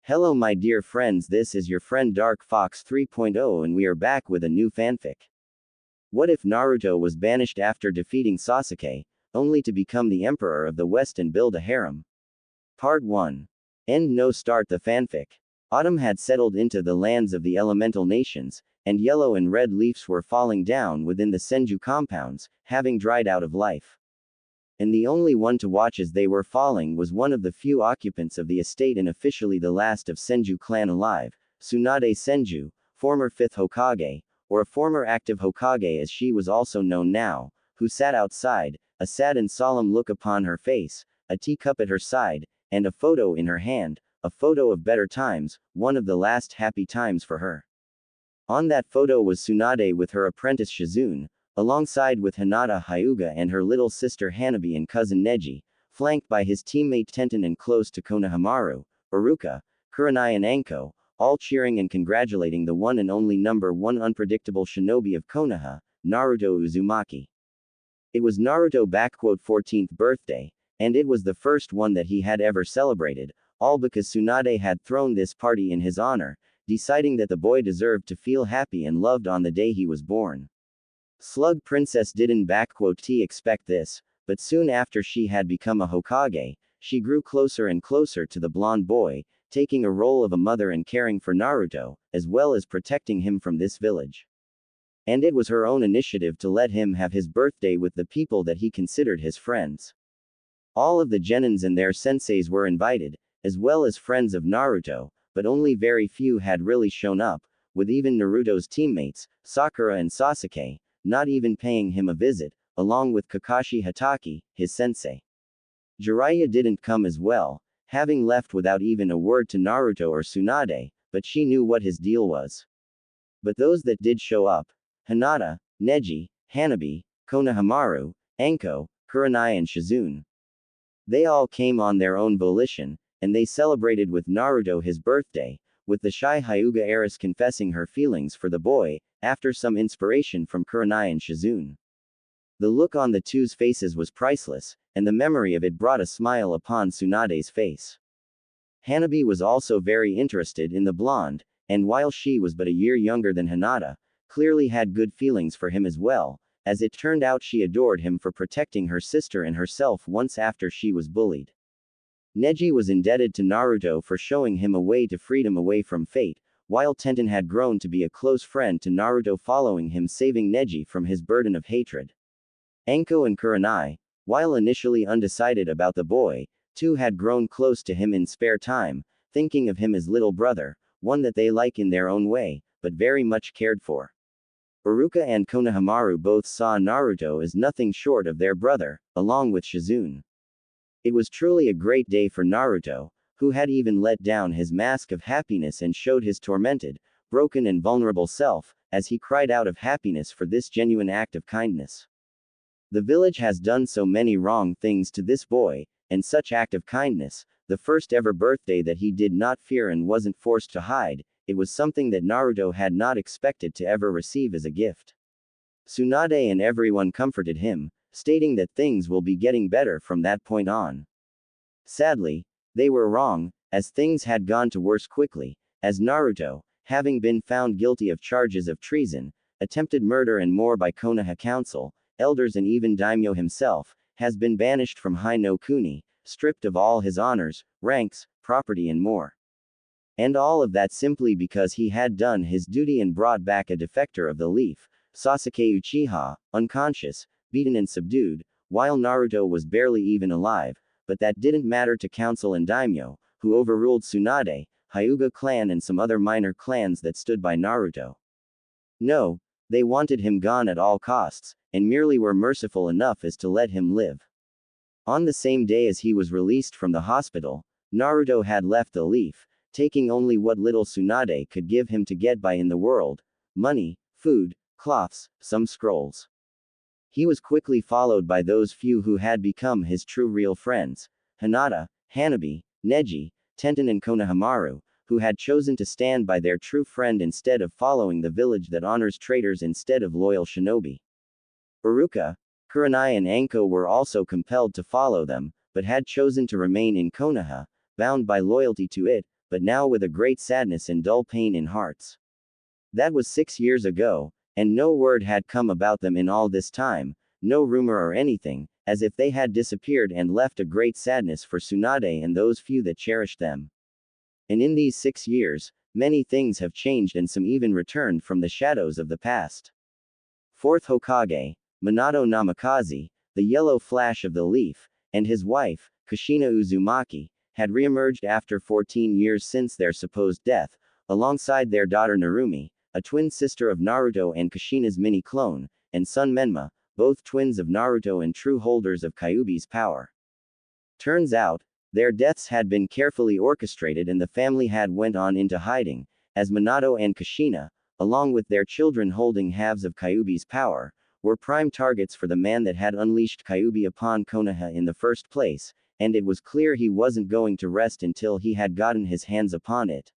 Hello my dear friends, this is your friend Dark Fox 3.0 and we are back with a new fanfic. What if Naruto was banished after defeating Sasuke, only to become the emperor of the West and build a harem? Part 1. End no start the fanfic. Autumn had settled into the lands of the elemental nations, and yellow and red leaves were falling down within the Senju compounds, having dried out of life. And the only one to watch as they were falling was one of the few occupants of the estate and officially the last of Senju clan alive, Tsunade Senju, former 5th Hokage, or a former active Hokage as she was also known now, who sat outside, a sad and solemn look upon her face, a teacup at her side, and a photo in her hand, a photo of better times, one of the last happy times for her. On that photo was Tsunade with her apprentice Shizune, alongside with Hinata Hyuga and her little sister Hanabi and cousin Neji, flanked by his teammate Tenten and close to Konohamaru, Iruka, Kurenai and Anko, all cheering and congratulating the one and only number one unpredictable shinobi of Konoha, Naruto Uzumaki. It was Naruto's 14th birthday, and it was the first one that he had ever celebrated, all because Tsunade had thrown this party in his honor, deciding that the boy deserved to feel happy and loved on the day he was born. Slug Princess didn't expect this, but soon after she had become a Hokage, she grew closer and closer to the blonde boy, taking a role of a mother and caring for Naruto, as well as protecting him from this village. And it was her own initiative to let him have his birthday with the people that he considered his friends. All of the genins and their senseis were invited, as well as friends of Naruto, but only very few had really shown up, with even Naruto's teammates, Sakura and Sasuke, not even paying him a visit, along with Kakashi Hatake, his sensei. Jiraiya didn't come as well, having left without even a word to Naruto or Tsunade, but she knew what his deal was. But those that did show up, Hinata, Neji, Hanabi, Konohamaru, Anko, Kurenai and Shizune. They all came on their own volition, and they celebrated with Naruto his birthday, with the shy Hyuga heiress confessing her feelings for the boy, after some inspiration from Kurenai and Shizune. The look on the two's faces was priceless, and the memory of it brought a smile upon Tsunade's face. Hanabi was also very interested in the blonde, and while she was but a year younger than Hinata, clearly had good feelings for him as well, as it turned out she adored him for protecting her sister and herself once after she was bullied. Neji was indebted to Naruto for showing him a way to freedom away from fate, while Tenten had grown to be a close friend to Naruto following him saving Neji from his burden of hatred. Anko and Kurenai, while initially undecided about the boy, too had grown close to him in spare time, thinking of him as little brother, one that they like in their own way, but very much cared for. Iruka and Konohamaru both saw Naruto as nothing short of their brother, along with Shizune. It was truly a great day for Naruto, who had even let down his mask of happiness and showed his tormented, broken and vulnerable self, as he cried out of happiness for this genuine act of kindness. The village has done so many wrong things to this boy, and such act of kindness, the first ever birthday that he did not fear and wasn't forced to hide, it was something that Naruto had not expected to ever receive as a gift. Tsunade and everyone comforted him, stating that things will be getting better from that point on. Sadly, they were wrong, as things had gone to worse quickly, as Naruto, having been found guilty of charges of treason, attempted murder and more by Konoha Council, elders and even Daimyo himself, has been banished from Hai no Kuni, stripped of all his honors, ranks, property and more. And all of that simply because he had done his duty and brought back a defector of the leaf, Sasuke Uchiha, unconscious, beaten and subdued, while Naruto was barely even alive, but that didn't matter to Council and Daimyo, who overruled Tsunade, Hyuga clan and some other minor clans that stood by Naruto. No, they wanted him gone at all costs, and merely were merciful enough as to let him live. On the same day as he was released from the hospital, Naruto had left the leaf, taking only what little Tsunade could give him to get by in the world: money, food, cloths, some scrolls. He was quickly followed by those few who had become his true real friends, Hinata, Hanabi, Neji, Tenten and Konohamaru, who had chosen to stand by their true friend instead of following the village that honors traitors instead of loyal shinobi. Iruka, Kurenai and Anko were also compelled to follow them, but had chosen to remain in Konoha, bound by loyalty to it, but now with a great sadness and dull pain in hearts. That was 6 years ago, and no word had come about them in all this time, no rumor or anything, as if they had disappeared and left a great sadness for Tsunade and those few that cherished them. And in these 6 years, many things have changed and some even returned from the shadows of the past. Fourth Hokage, Minato Namikaze, the yellow flash of the leaf, and his wife, Kushina Uzumaki, had reemerged after 14 years since their supposed death, alongside their daughter Narumi, a twin sister of Naruto and Kushina's mini-clone, and son Menma, both twins of Naruto and true holders of Kyuubi's power. Turns out, their deaths had been carefully orchestrated and the family had went on into hiding, as Minato and Kushina, along with their children holding halves of Kyuubi's power, were prime targets for the man that had unleashed Kyuubi upon Konoha in the first place, and it was clear he wasn't going to rest until he had gotten his hands upon it.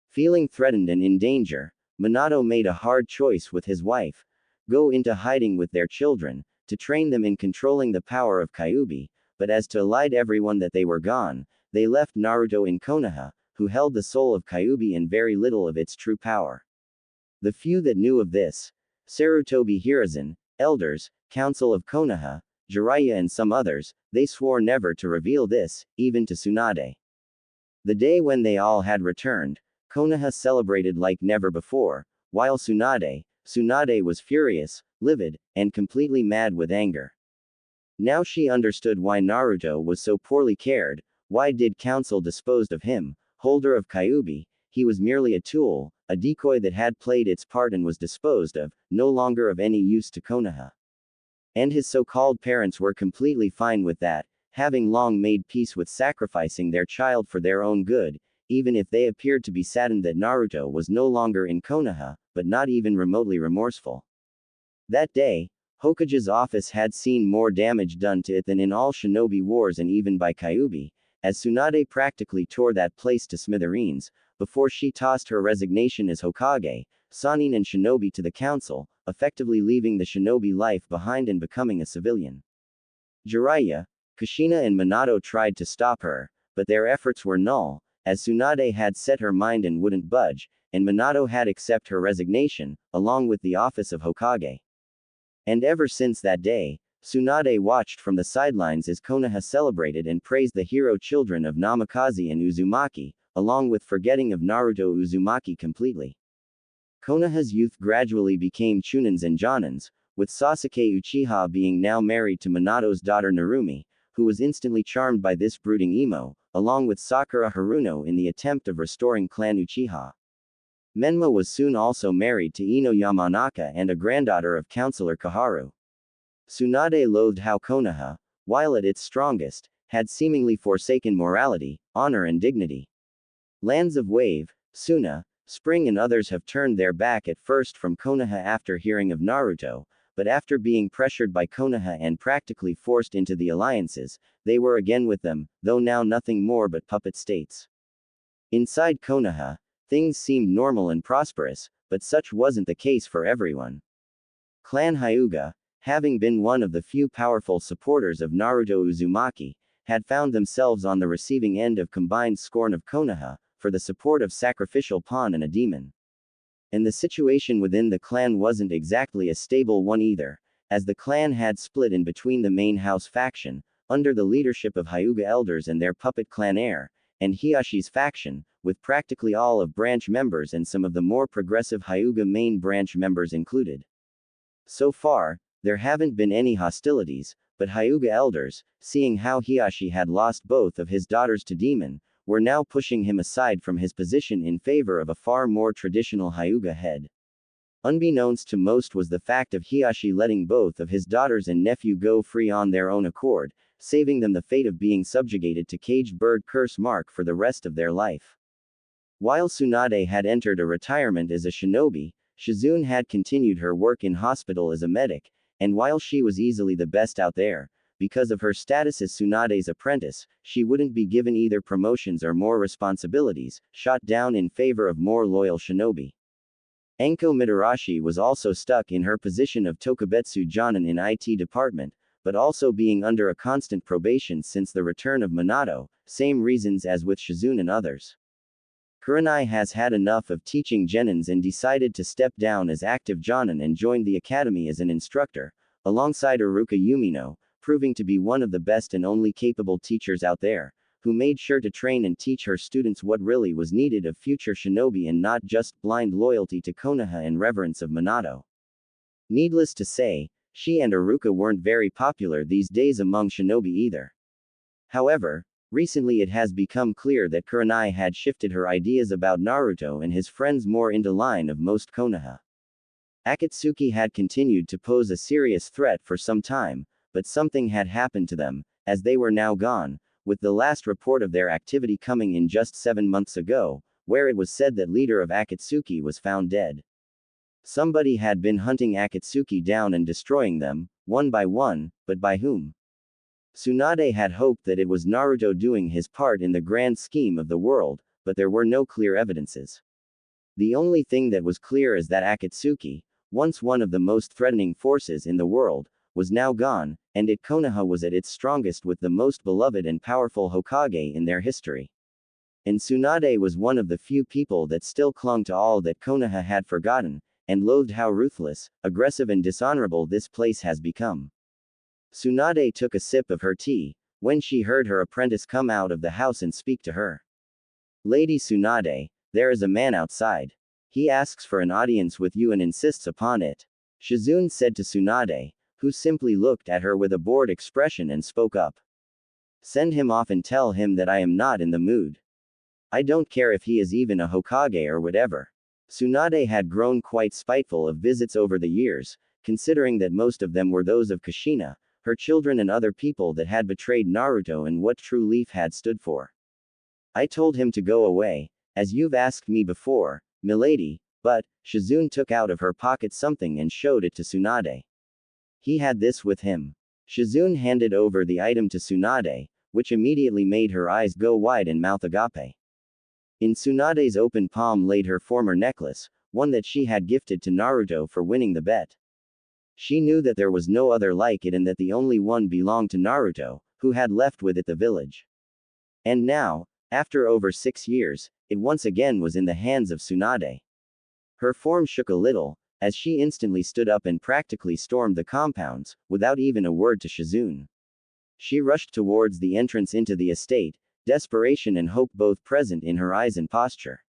Feeling threatened and in danger, Minato made a hard choice with his wife: go into hiding with their children, to train them in controlling the power of Kyuubi, but as to lie to everyone that they were gone, they left Naruto in Konoha, who held the soul of Kyuubi and very little of its true power. The few that knew of this, Sarutobi Hiruzen, elders, council of Konoha, Jiraiya and some others, they swore never to reveal this, even to Tsunade. The day when they all had returned, Konoha celebrated like never before, while Tsunade was furious, livid, and completely mad with anger. Now she understood why Naruto was so poorly cared. Why did council dispose of him, holder of Kyuubi? He was merely a tool, a decoy that had played its part and was disposed of, no longer of any use to Konoha. And his so-called parents were completely fine with that, having long made peace with sacrificing their child for their own good, even if they appeared to be saddened that Naruto was no longer in Konoha, but not even remotely remorseful. That day, Hokage's office had seen more damage done to it than in all shinobi wars and even by Kyuubi, as Tsunade practically tore that place to smithereens, before she tossed her resignation as Hokage, Sannin and shinobi to the council, effectively leaving the shinobi life behind and becoming a civilian. Jiraiya, Kushina and Minato tried to stop her, but their efforts were null, as Tsunade had set her mind and wouldn't budge, and Minato had accepted her resignation, along with the office of Hokage. And ever since that day, Tsunade watched from the sidelines as Konoha celebrated and praised the hero children of Namikaze and Uzumaki, along with forgetting of Naruto Uzumaki completely. Konoha's youth gradually became Chunins and Jonins, with Sasuke Uchiha being now married to Minato's daughter Narumi, who was instantly charmed by this brooding emo, along with Sakura Haruno in the attempt of restoring Clan Uchiha. Menma was soon also married to Ino Yamanaka and a granddaughter of Councillor Kaharu. Tsunade loathed how Konoha, while at its strongest, had seemingly forsaken morality, honor and dignity. Lands of Wave, Suna, Spring and others have turned their back at first from Konoha after hearing of Naruto, but after being pressured by Konoha and practically forced into the alliances, they were again with them, though now nothing more but puppet states. Inside Konoha, things seemed normal and prosperous, but such wasn't the case for everyone. Clan Hyuga, having been one of the few powerful supporters of Naruto Uzumaki, had found themselves on the receiving end of combined scorn of Konoha, for the support of sacrificial pawn and a demon. And the situation within the clan wasn't exactly a stable one either, as the clan had split in between the main house faction, under the leadership of Hyuga elders and their puppet clan heir, and Hiyashi's faction, with practically all of branch members and some of the more progressive Hyuga main branch members included. So far, there haven't been any hostilities, but Hyuga elders, seeing how Hiyashi had lost both of his daughters to demon, were now pushing him aside from his position in favor of a far more traditional Hyuga head. Unbeknownst to most was the fact of Hiyashi letting both of his daughters and nephew go free on their own accord, saving them the fate of being subjugated to caged bird curse mark for the rest of their life. While Tsunade had entered a retirement as a shinobi, Shizune had continued her work in hospital as a medic, and while she was easily the best out there, because of her status as Tsunade's apprentice, she wouldn't be given either promotions or more responsibilities, shot down in favor of more loyal shinobi. Enko Mitarashi was also stuck in her position of Tokubetsu Jonin in IT department, but also being under a constant probation since the return of Minato, same reasons as with Shizune and others. Kurenai has had enough of teaching genins and decided to step down as active jonin and joined the academy as an instructor, alongside Iruka Yumino, proving to be one of the best and only capable teachers out there, who made sure to train and teach her students what really was needed of future shinobi and not just blind loyalty to Konoha and reverence of Minato. Needless to say, she and Iruka weren't very popular these days among shinobi either. However, recently it has become clear that Kurenai had shifted her ideas about Naruto and his friends more into line of most Konoha. Akatsuki had continued to pose a serious threat for some time, but something had happened to them, as they were now gone, with the last report of their activity coming in just 7 months ago, where it was said that leader of Akatsuki was found dead. Somebody had been hunting Akatsuki down and destroying them, one by one, but by whom? Tsunade had hoped that it was Naruto doing his part in the grand scheme of the world, but there were no clear evidences. The only thing that was clear is that Akatsuki, once one of the most threatening forces in the world, was now gone, and Konoha was at its strongest with the most beloved and powerful Hokage in their history. And Tsunade was one of the few people that still clung to all that Konoha had forgotten, and loathed how ruthless, aggressive and dishonorable this place has become. Tsunade took a sip of her tea, when she heard her apprentice come out of the house and speak to her. Lady Tsunade, there is a man outside. He asks for an audience with you and insists upon it. Shizune said to Tsunade, who simply looked at her with a bored expression and spoke up. Send him off and tell him that I am not in the mood. I don't care if he is even a Hokage or whatever. Tsunade had grown quite spiteful of visits over the years, considering that most of them were those of Kushina, her children and other people that had betrayed Naruto and what True Leaf had stood for. I told him to go away, as you've asked me before, milady, but, Shizune took out of her pocket something and showed it to Tsunade. He had this with him. Shizune handed over the item to Tsunade, which immediately made her eyes go wide and mouth agape. In Tsunade's open palm laid her former necklace, one that she had gifted to Naruto for winning the bet. She knew that there was no other like it and that the only one belonged to Naruto, who had left with it the village. And now, after over 6 years, it once again was in the hands of Tsunade. Her form shook a little, as she instantly stood up and practically stormed the compounds, without even a word to Shizune. She rushed towards the entrance into the estate, desperation and hope both present in her eyes and posture.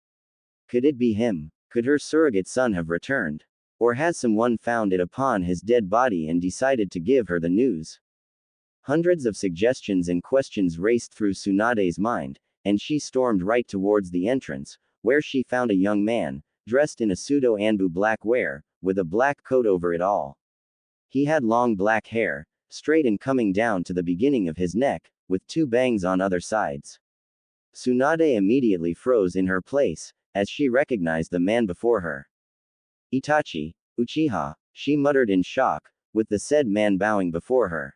Could it be him? Could her surrogate son have returned? Or has someone found it upon his dead body and decided to give her the news? Hundreds of suggestions and questions raced through Tsunade's mind, and she stormed right towards the entrance, where she found a young man, dressed in a pseudo-Anbu black wear, with a black coat over it all. He had long black hair, straight and coming down to the beginning of his neck, with 2 bangs on other sides. Tsunade immediately froze in her place, as she recognized the man before her. Itachi, Uchiha, she muttered in shock, with the said man bowing before her.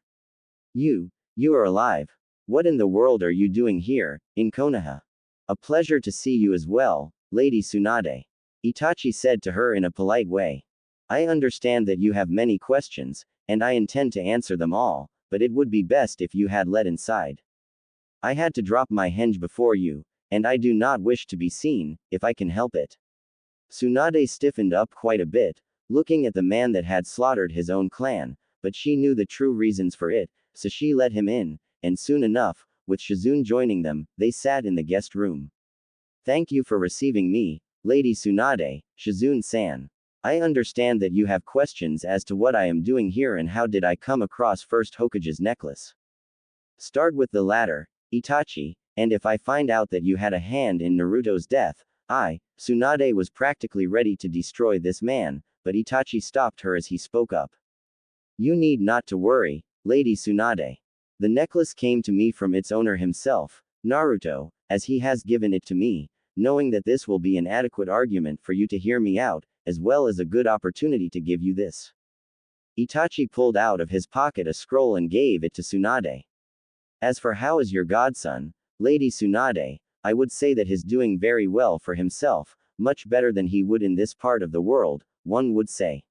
You are alive. What in the world are you doing here, in Konoha? A pleasure to see you as well, Lady Tsunade. Itachi said to her in a polite way. I understand that you have many questions, and I intend to answer them all, but it would be best if you had let inside. I had to drop my henge before you, and I do not wish to be seen, if I can help it. Tsunade stiffened up quite a bit, looking at the man that had slaughtered his own clan, but she knew the true reasons for it, so she let him in, and soon enough, with Shizune joining them, they sat in the guest room. Thank you for receiving me, Lady Tsunade, Shizune-san. I understand that you have questions as to what I am doing here and how did I come across First Hokage's necklace. Start with the latter, Itachi, and if I find out that you had a hand in Naruto's death, Tsunade was practically ready to destroy this man, but Itachi stopped her as he spoke up. You need not to worry, Lady Tsunade. The necklace came to me from its owner himself, Naruto, as he has given it to me, knowing that this will be an adequate argument for you to hear me out, as well as a good opportunity to give you this. Itachi pulled out of his pocket a scroll and gave it to Tsunade. As for how is your godson, Lady Tsunade, I would say that he's doing very well for himself, much better than he would in this part of the world, one would say.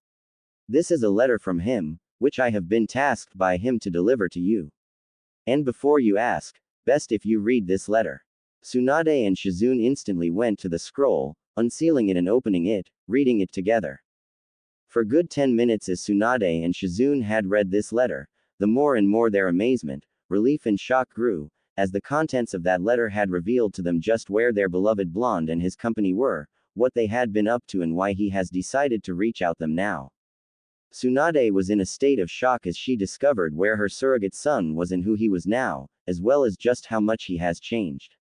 This is a letter from him, which I have been tasked by him to deliver to you. And before you ask, best if you read this letter. Tsunade and Shizune instantly went to the scroll, unsealing it and opening it, reading it together. For good 10 minutes as Tsunade and Shizune had read this letter, the more and more their amazement, relief and shock grew, as the contents of that letter had revealed to them just where their beloved blonde and his company were, what they had been up to and why he has decided to reach out them now. Tsunade was in a state of shock as she discovered where her surrogate son was and who he was now, as well as just how much he has changed.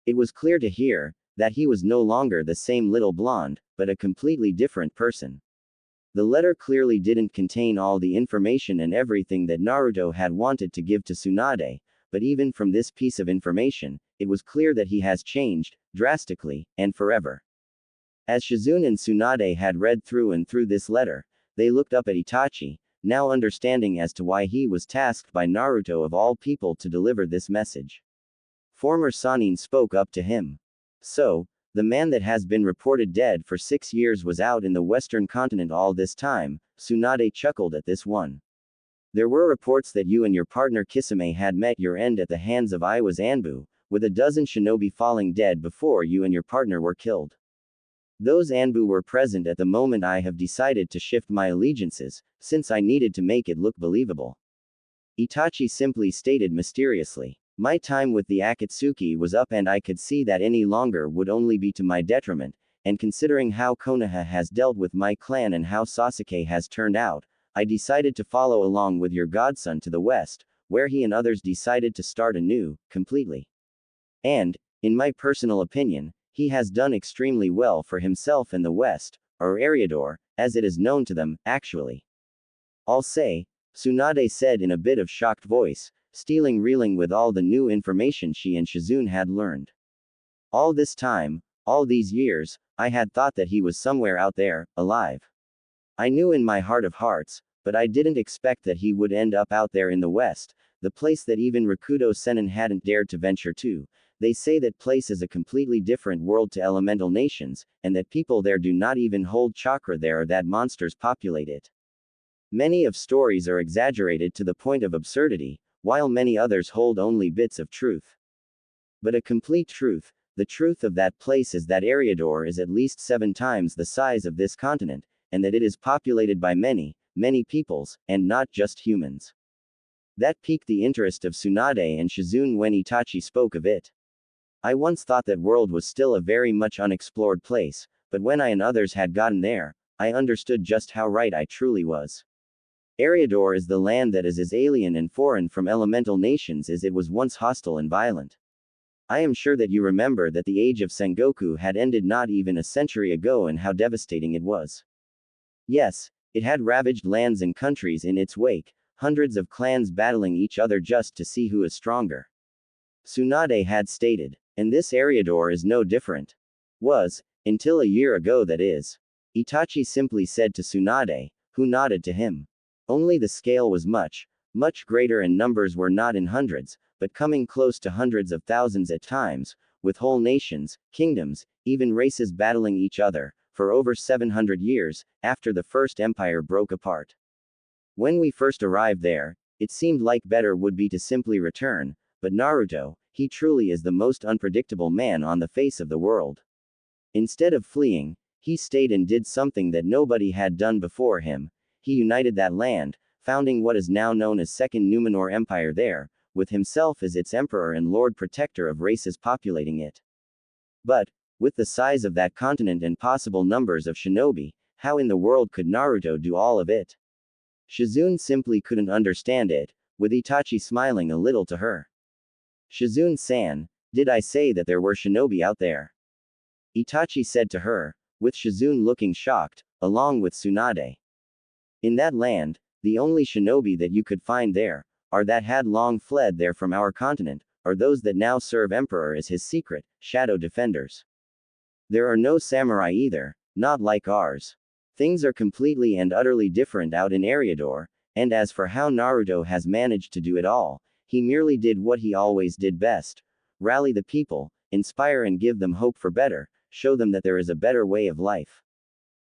It was clear to hear that he was no longer the same little blonde, but a completely different person. The letter clearly didn't contain all the information and everything that Naruto had wanted to give to Tsunade, but even from this piece of information, it was clear that he has changed, drastically, and forever. As Shizune and Tsunade had read through and through this letter, they looked up at Itachi, now understanding as to why he was tasked by Naruto of all people to deliver this message. Former Sannin spoke up to him. So, the man that has been reported dead for 6 years was out in the western continent all this time. Tsunade chuckled at this one. There were reports that you and your partner Kisame had met your end at the hands of Iwa's Anbu, with a dozen shinobi falling dead before you and your partner were killed. Those Anbu were present at the moment I have decided to shift my allegiances, since I needed to make it look believable. Itachi simply stated mysteriously. My time with the Akatsuki was up and I could see that any longer would only be to my detriment, and considering how Konoha has dealt with my clan and how Sasuke has turned out, I decided to follow along with your godson to the west, where he and others decided to start anew, completely. And, in my personal opinion, he has done extremely well for himself in the West, or Eriador, as it is known to them, actually. I'll say, Tsunade said in a bit of shocked voice, reeling with all the new information she and Shizune had learned. All this time, all these years, I had thought that he was somewhere out there, alive. I knew in my heart of hearts, but I didn't expect that he would end up out there in the West, the place that even Rakudo Sennin hadn't dared to venture to. They say that place is a completely different world to elemental nations, and that people there do not even hold chakra there or that monsters populate it. Many of stories are exaggerated to the point of absurdity, while many others hold only bits of truth. But a complete truth, the truth of that place is that Eriador is at least 7 times the size of this continent, and that it is populated by many, many peoples, and not just humans. That piqued the interest of Tsunade and Shizune when Itachi spoke of it. I once thought that world was still a very much unexplored place, but when I and others had gotten there, I understood just how right I truly was. Eriador is the land that is as alien and foreign from elemental nations as it was once hostile and violent. I am sure that you remember that the age of Sengoku had ended not even a century ago and how devastating it was. Yes, it had ravaged lands and countries in its wake, hundreds of clans battling each other just to see who is stronger. Tsunade had stated. And this Eriador is no different. Was, until a year ago that is. Itachi simply said to Tsunade, who nodded to him. Only the scale was much, much greater and numbers were not in hundreds, but coming close to hundreds of thousands at times, with whole nations, kingdoms, even races battling each other, for over 700 years, after the First Empire broke apart. When we first arrived there, it seemed like better would be to simply return, but Naruto, he truly is the most unpredictable man on the face of the world. Instead of fleeing, he stayed and did something that nobody had done before him. He united that land, founding what is now known as Second Numenor Empire there, with himself as its emperor and lord protector of races populating it. But, with the size of that continent and possible numbers of shinobi, how in the world could Naruto do all of it? Shizune simply couldn't understand it, with Itachi smiling a little to her. Shizune-san, did I say that there were shinobi out there? Itachi said to her, with Shizune looking shocked, along with Tsunade. In that land, the only shinobi that you could find there, are that had long fled there from our continent, or those that now serve Emperor as his secret, shadow defenders. There are no samurai either, not like ours. Things are completely and utterly different out in Eriador, and as for how Naruto has managed to do it all, he merely did what he always did best: rally the people, inspire and give them hope for better, show them that there is a better way of life.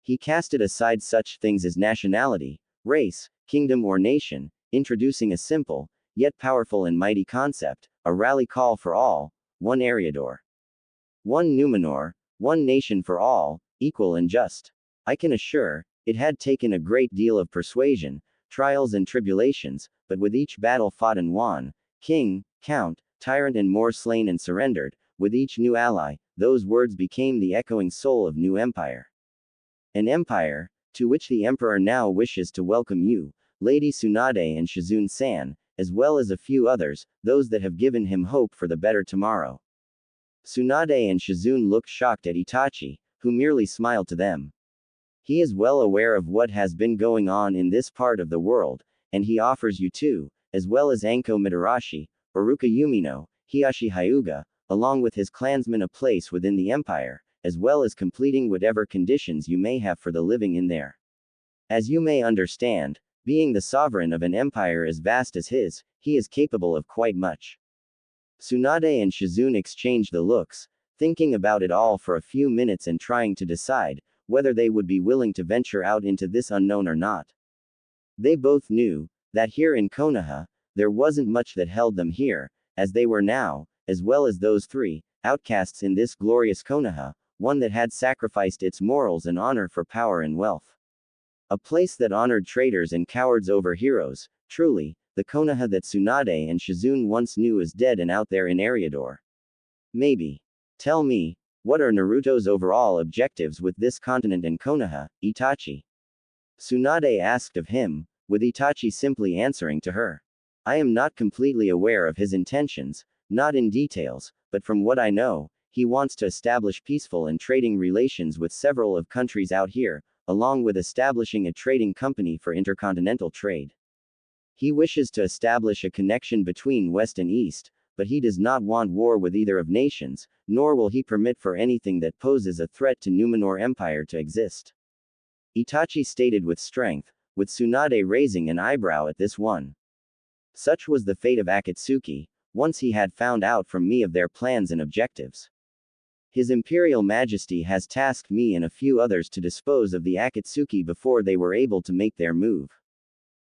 He casted aside such things as nationality, race, kingdom or nation, introducing a simple, yet powerful and mighty concept, a rally call for all, one Eriador. One Numenor, one nation for all, equal and just. I can assure, it had taken a great deal of persuasion, trials and tribulations, but with each battle fought and won, king, count, tyrant and more slain and surrendered, with each new ally, those words became the echoing soul of new empire. An empire, to which the emperor now wishes to welcome you, Lady Tsunade and Shizune-san, as well as a few others, those that have given him hope for the better tomorrow. Tsunade and Shizune looked shocked at Itachi, who merely smiled to them. He is well aware of what has been going on in this part of the world, and he offers you too, as well as Anko Mitarashi, Uruka Yumino, Hiyashi Hyuga, along with his clansmen a place within the empire, as well as completing whatever conditions you may have for the living in there. As you may understand, being the sovereign of an empire as vast as his, he is capable of quite much. Tsunade and Shizune exchanged the looks, thinking about it all for a few minutes and trying to decide whether they would be willing to venture out into this unknown or not. They both knew that here in Konoha, there wasn't much that held them here, as they were now, as well as those three outcasts in this glorious Konoha, one that had sacrificed its morals and honor for power and wealth. A place that honored traitors and cowards over heroes, truly, the Konoha that Tsunade and Shizune once knew is dead and out there in Eriador. Maybe. Tell me, what are Naruto's overall objectives with this continent and Konoha, Itachi? Tsunade asked of him, with Itachi simply answering to her. I am not completely aware of his intentions, not in details, but from what I know, he wants to establish peaceful and trading relations with several of countries out here, along with establishing a trading company for intercontinental trade. He wishes to establish a connection between West and East, but he does not want war with either of nations, nor will he permit for anything that poses a threat to Numenor Empire to exist. Itachi stated with strength, with Tsunade raising an eyebrow at this one. Such was the fate of Akatsuki, once he had found out from me of their plans and objectives. His Imperial Majesty has tasked me and a few others to dispose of the Akatsuki before they were able to make their move.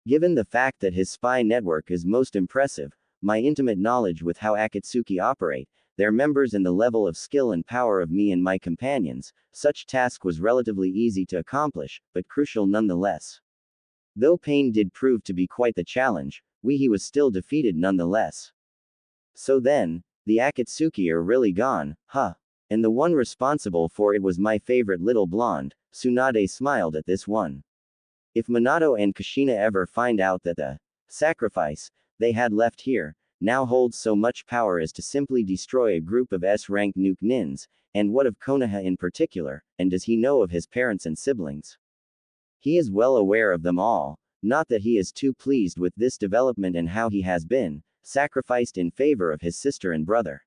Given the fact that his spy network is most impressive, my intimate knowledge with how Akatsuki operate, their members and the level of skill and power of me and my companions, such task was relatively easy to accomplish, but crucial nonetheless. Though pain did prove to be quite the challenge, he was still defeated nonetheless. So then, the Akatsuki are really gone, huh? And the one responsible for it was my favorite little blonde. Tsunade smiled at this one. If Minato and Kushina ever find out that the sacrifice they had left here now holds so much power as to simply destroy a group of S-rank nuke nins, and what of Konoha in particular, and does he know of his parents and siblings? He is well aware of them all, not that he is too pleased with this development and how he has been sacrificed in favor of his sister and brother.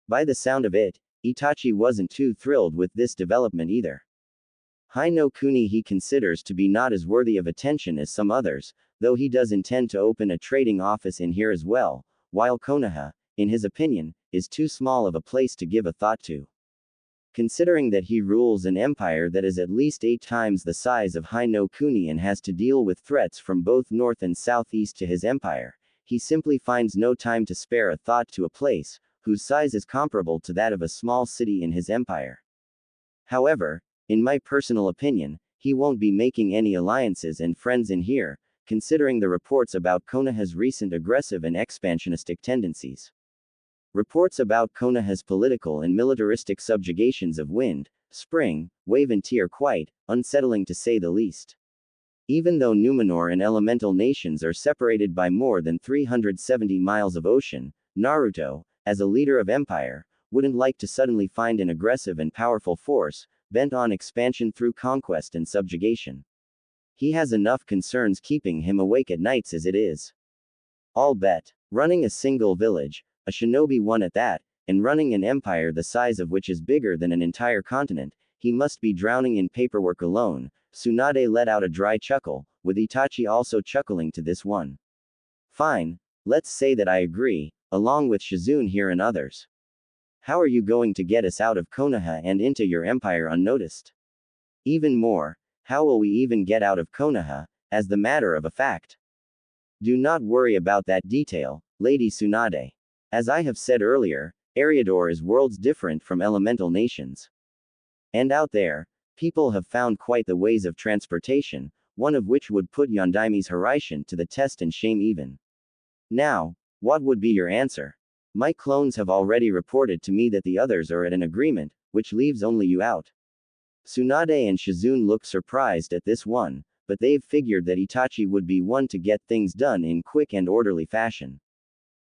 By the sound of it, Itachi wasn't too thrilled with this development either. Hi-no Kuni he considers to be not as worthy of attention as some others, though he does intend to open a trading office in here as well, while Konoha, in his opinion, is too small of a place to give a thought to. Considering that he rules an empire that is at least 8 times the size of Hi-no Kuni and has to deal with threats from both north and southeast to his empire, he simply finds no time to spare a thought to a place whose size is comparable to that of a small city in his empire. However, in my personal opinion, he won't be making any alliances and friends in here, considering the reports about Konoha's recent aggressive and expansionistic tendencies. Reports about Konoha's political and militaristic subjugations of Wind, Spring, Wave and Tea are quite unsettling to say the least. Even though Numenor and elemental nations are separated by more than 370 miles of ocean, Naruto, as a leader of empire, wouldn't like to suddenly find an aggressive and powerful force, bent on expansion through conquest and subjugation. He has enough concerns keeping him awake at nights as it is. I'll bet. Running a single village, a shinobi one at that, and running an empire the size of which is bigger than an entire continent, he must be drowning in paperwork alone. Tsunade let out a dry chuckle, with Itachi also chuckling to this one. Fine, let's say that I agree, along with Shizune here and others. How are you going to get us out of Konoha and into your empire unnoticed? Even more, how will we even get out of Konoha, as the matter of a fact? Do not worry about that detail, Lady Tsunade. As I have said earlier, Eriador is worlds different from elemental nations. And out there, people have found quite the ways of transportation, one of which would put Yondaime's Harishan to the test and shame even. Now, what would be your answer? My clones have already reported to me that the others are at an agreement, which leaves only you out. Tsunade and Shizune look surprised at this one, but they've figured that Itachi would be one to get things done in quick and orderly fashion.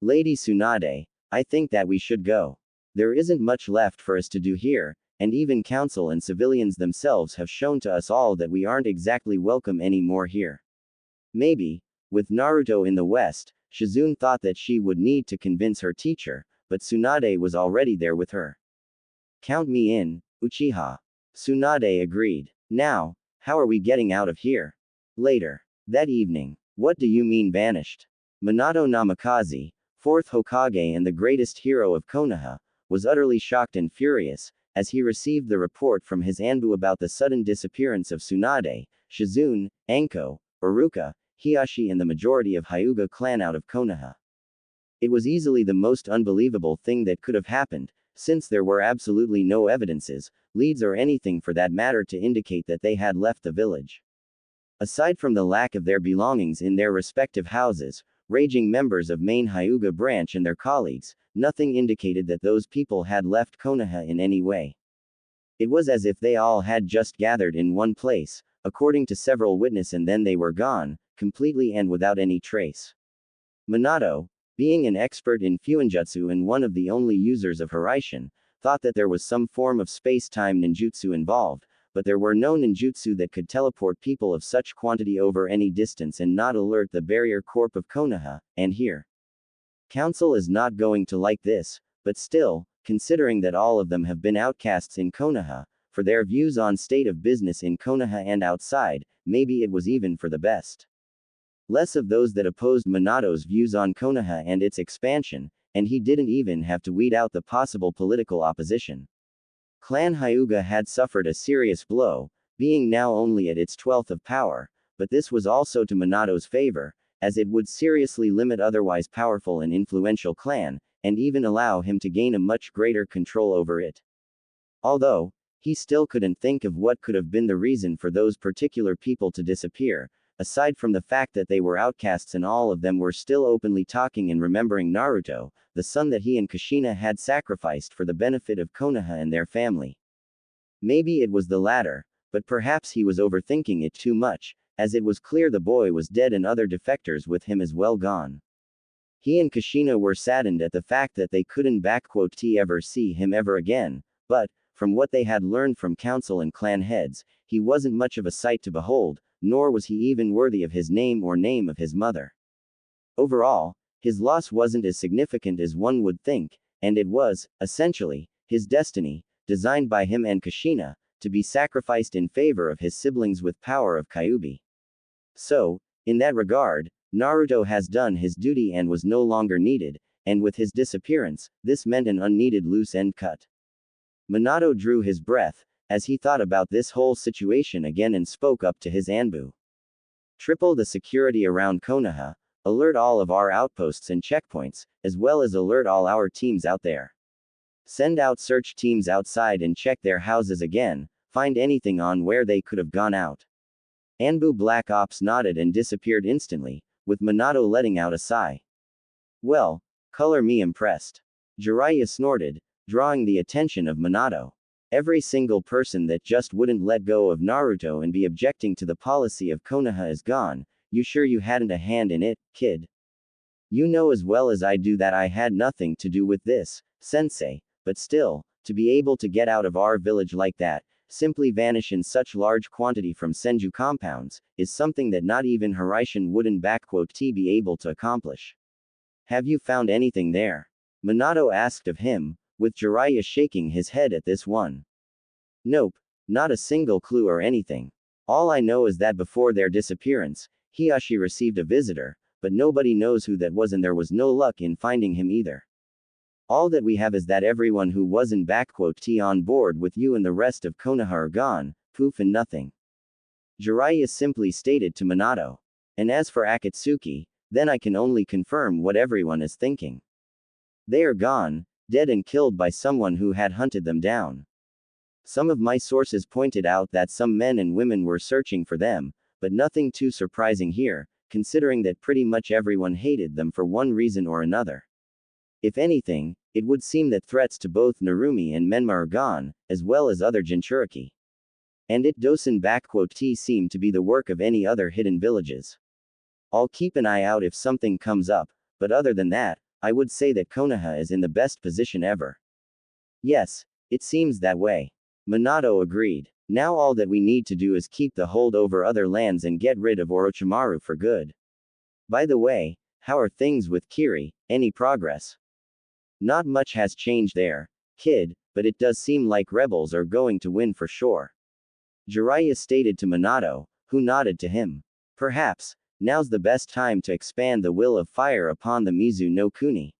Lady Tsunade, I think that we should go. There isn't much left for us to do here, and even council and civilians themselves have shown to us all that we aren't exactly welcome anymore here. Maybe, with Naruto in the West, Shizune thought that she would need to convince her teacher, but Tsunade was already there with her. Count me in, Uchiha. Tsunade agreed. Now, how are we getting out of here? Later. That evening. What do you mean banished? Minato Namikaze, fourth Hokage and the greatest hero of Konoha, was utterly shocked and furious, as he received the report from his Anbu about the sudden disappearance of Tsunade, Shizune, Anko, Iruka, Hiashi and the majority of Hyuga clan out of Konoha. It was easily the most unbelievable thing that could have happened, since there were absolutely no evidences, leads or anything for that matter to indicate that they had left the village. Aside from the lack of their belongings in their respective houses, raging members of main Hyuga branch and their colleagues, nothing indicated that those people had left Konoha in any way. It was as if they all had just gathered in one place, according to several witnesses, and then they were gone, completely and without any trace. Minato, being an expert in Fuinjutsu and one of the only users of Harishan, thought that there was some form of space-time ninjutsu involved, but there were no ninjutsu that could teleport people of such quantity over any distance and not alert the barrier corp of Konoha, and here. Council is not going to like this, but still, considering that all of them have been outcasts in Konoha, for their views on state of business in Konoha and outside, maybe it was even for the best. Less of those that opposed Minato's views on Konoha and its expansion, and he didn't even have to weed out the possible political opposition. Clan Hyuga had suffered a serious blow, being now only at its 12th of power, but this was also to Minato's favor, as it would seriously limit otherwise powerful and influential clan, and even allow him to gain a much greater control over it. Although, he still couldn't think of what could have been the reason for those particular people to disappear, aside from the fact that they were outcasts and all of them were still openly talking and remembering Naruto, the son that he and Kushina had sacrificed for the benefit of Konoha and their family. Maybe it was the latter, but perhaps he was overthinking it too much, as it was clear the boy was dead and other defectors with him as well gone. He and Kushina were saddened at the fact that they couldn't ever see him ever again, but, from what they had learned from council and clan heads, he wasn't much of a sight to behold, nor was he even worthy of his name or name of his mother. Overall, his loss wasn't as significant as one would think, and it was, essentially, his destiny, designed by him and Kushina, to be sacrificed in favor of his siblings with power of Kyuubi. So, in that regard, Naruto has done his duty and was no longer needed, and with his disappearance, this meant an unneeded loose end cut. Minato drew his breath, as he thought about this whole situation again and spoke up to his Anbu. Triple the security around Konoha, alert all of our outposts and checkpoints, as well as alert all our teams out there. Send out search teams outside and check their houses again, find anything on where they could have gone out. Anbu Black Ops nodded and disappeared instantly, with Minato letting out a sigh. Well, color me impressed. Jiraiya snorted, drawing the attention of Minato. Every single person that just wouldn't let go of Naruto and be objecting to the policy of Konoha is gone. You sure you hadn't a hand in it, kid? You know as well as I do that I had nothing to do with this, sensei, but still, to be able to get out of our village like that, simply vanish in such large quantity from Senju compounds, is something that not even Harishan wouldn't be able to accomplish. Have you found anything there? Minato asked of him, with Jiraiya shaking his head at this one. Nope, not a single clue or anything. All I know is that before their disappearance, Hiashi received a visitor, but nobody knows who that was and there was no luck in finding him either. All that we have is that everyone who wasn't on board with you and the rest of Konoha are gone, poof and nothing. Jiraiya simply stated to Minato. And as for Akatsuki, then I can only confirm what everyone is thinking. They are gone, dead and killed by someone who had hunted them down. Some of my sources pointed out that some men and women were searching for them, but nothing too surprising here, considering that pretty much everyone hated them for one reason or another. If anything, it would seem that threats to both Narumi and Menma are gone, as well as other Jinchuriki. And it doesn't seem to be the work of any other hidden villages. I'll keep an eye out if something comes up, but other than that, I would say that Konoha is in the best position ever. Yes, it seems that way. Minato agreed. Now all that we need to do is keep the hold over other lands and get rid of Orochimaru for good. By the way, how are things with Kiri? Any progress? Not much has changed there, kid, but it does seem like rebels are going to win for sure. Jiraiya stated to Minato, who nodded to him. Perhaps, now's the best time to expand the will of fire upon the Mizu no Kuni.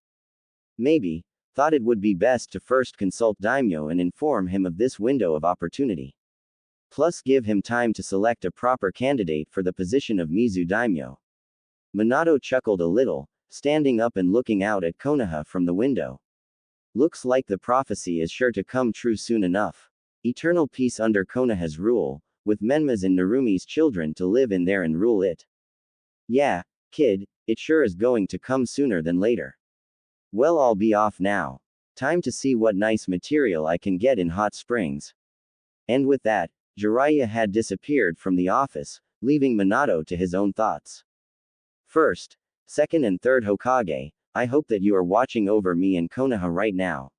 Maybe, thought it would be best to first consult Daimyo and inform him of this window of opportunity. Plus give him time to select a proper candidate for the position of Mizu Daimyo. Minato chuckled a little, standing up and looking out at Konoha from the window. Looks like the prophecy is sure to come true soon enough. Eternal peace under Konoha's rule, with Menma's and Narumi's children to live in there and rule it. Yeah, kid, it sure is going to come sooner than later. Well, I'll be off now. Time to see what nice material I can get in hot springs. And with that, Jiraiya had disappeared from the office, leaving Minato to his own thoughts. First, second and third Hokage, I hope that you are watching over me and Konoha right now.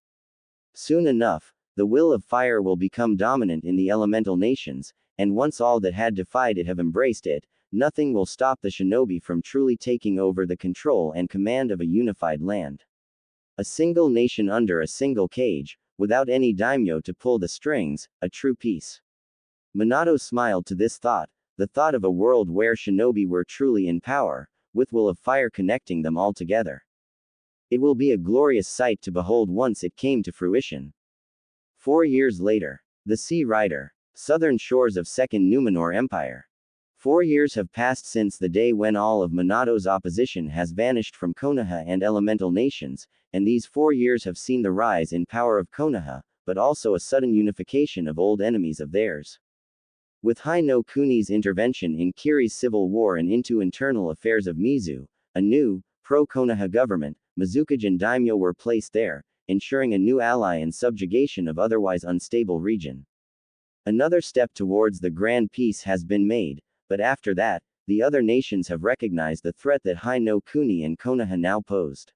Soon enough, the will of fire will become dominant in the elemental nations, and once all that had defied it have embraced it, nothing will stop the shinobi from truly taking over the control and command of a unified land. A single nation under a single cage, without any daimyo to pull the strings, a true peace. Minato smiled to this thought, the thought of a world where shinobi were truly in power, with will of fire connecting them all together. It will be a glorious sight to behold once it came to fruition. 4 years later. The Sea Rider. Southern shores of Second Numenor Empire. 4 years have passed since the day when all of Minato's opposition has vanished from Konoha and elemental nations, and these 4 years have seen the rise in power of Konoha, but also a sudden unification of old enemies of theirs. With Hai no Kuni's intervention in Kiri's civil war and into internal affairs of Mizu, a new, pro-Konoha government, Mizukage daimyo were placed there, ensuring a new ally and subjugation of otherwise unstable region. Another step towards the grand peace has been made, but after that, the other nations have recognized the threat that Hai no Kuni and Konoha now posed.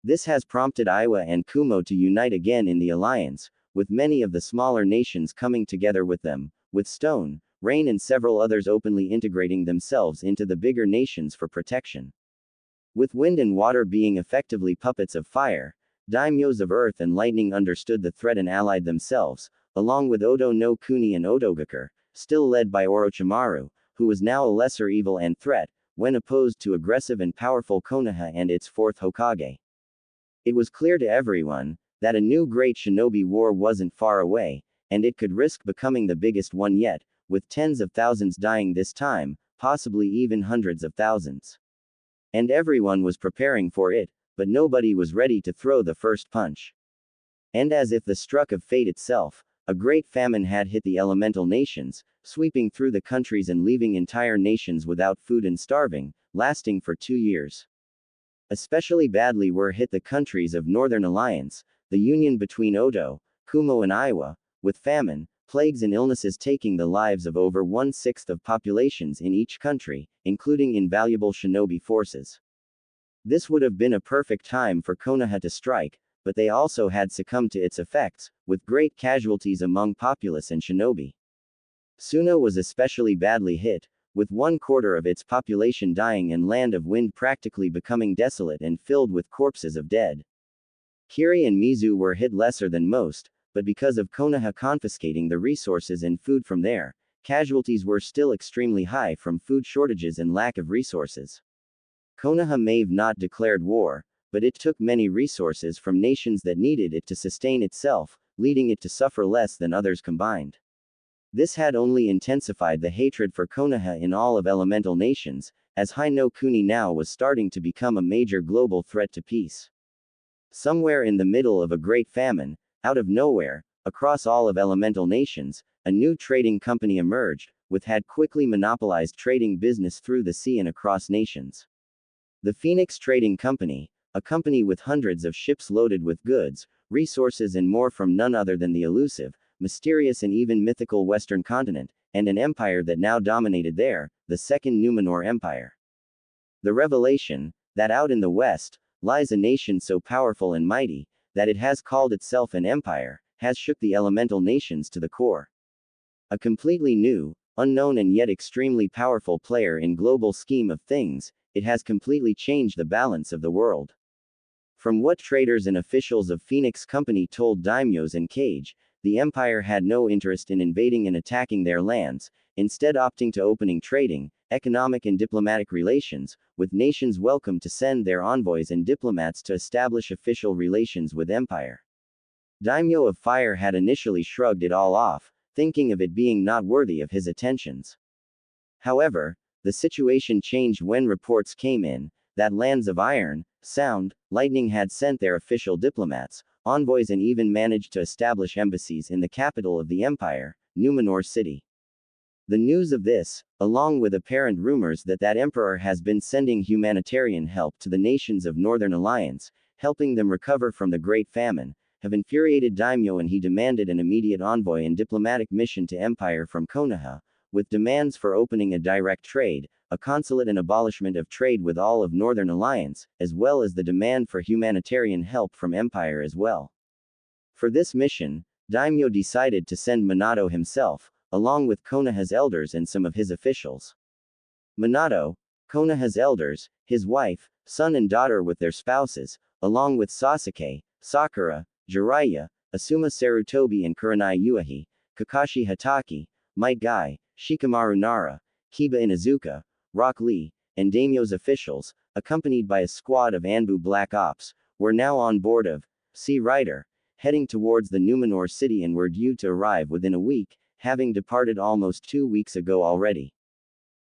This has prompted Iwa and Kumo to unite again in the alliance, with many of the smaller nations coming together with them, with Stone, Rain and several others openly integrating themselves into the bigger nations for protection. With wind and water being effectively puppets of fire, daimyos of earth and lightning understood the threat and allied themselves, along with Odo no Kuni and Odogakure, still led by Orochimaru, who was now a lesser evil and threat, when opposed to aggressive and powerful Konoha and its fourth Hokage. It was clear to everyone that a new great shinobi war wasn't far away, and it could risk becoming the biggest one yet, with tens of thousands dying this time, possibly even hundreds of thousands. And everyone was preparing for it, but nobody was ready to throw the first punch. And as if the stroke of fate itself, a great famine had hit the elemental nations, sweeping through the countries and leaving entire nations without food and starving, lasting for 2 years. Especially badly were hit the countries of Northern Alliance, the union between Odo, Kumo and Iwa, with famine, plagues and illnesses taking the lives of over 1/6 of populations in each country, including invaluable shinobi forces. This would have been a perfect time for Konoha to strike, but they also had succumbed to its effects, with great casualties among populace and shinobi. Suno was especially badly hit, with 1/4 of its population dying and Land of Wind practically becoming desolate and filled with corpses of dead. Kiri and Mizu were hit lesser than most, but because of Konoha confiscating the resources and food from there, casualties were still extremely high from food shortages and lack of resources. Konoha may have not declared war, but it took many resources from nations that needed it to sustain itself, leading it to suffer less than others combined. This had only intensified the hatred for Konoha in all of elemental nations, as Hai no Kuni now was starting to become a major global threat to peace. Somewhere in the middle of a great famine, out of nowhere, across all of elemental nations, a new trading company emerged, which had quickly monopolized trading business through the sea and across nations. The Phoenix Trading Company, a company with hundreds of ships loaded with goods, resources and more from none other than the elusive, mysterious and even mythical Western continent, and an empire that now dominated there, the Second Numenor Empire. The revelation, that out in the West, lies a nation so powerful and mighty, that it has called itself an empire, has shook the elemental nations to the core. A completely new, unknown and yet extremely powerful player in global scheme of things, it has completely changed the balance of the world. From what traders and officials of Phoenix Company told daimyos and Cage, the empire had no interest in invading and attacking their lands, instead opting to opening trading, economic and diplomatic relations, with nations welcome to send their envoys and diplomats to establish official relations with empire. Daimyo of Fire had initially shrugged it all off, thinking of it being not worthy of his attentions. However, the situation changed when reports came in, that lands of Iron, Sound, Lightning had sent their official diplomats, envoys and even managed to establish embassies in the capital of the empire, Numenor City. The news of this, along with apparent rumors that that emperor has been sending humanitarian help to the nations of Northern Alliance, helping them recover from the Great Famine, have infuriated Daimyo and he demanded an immediate envoy and diplomatic mission to empire from Konoha, with demands for opening a direct trade, a consulate and abolishment of trade with all of Northern Alliance, as well as the demand for humanitarian help from empire as well. For this mission, Daimyo decided to send Minato himself, along with Konoha's elders and some of his officials. Minato, Konoha's elders, his wife, son and daughter with their spouses, along with Sasuke, Sakura, Jiraiya, Asuma Sarutobi and Kurenai Uehi, Kakashi Hatake, Might Guy, Shikamaru Nara, Kiba Inuzuka, Rock Lee, and Daimyo's officials, accompanied by a squad of Anbu Black Ops, were now on board of Sea Rider, heading towards the Numenor city and were due to arrive within a week, having departed almost 2 weeks ago already.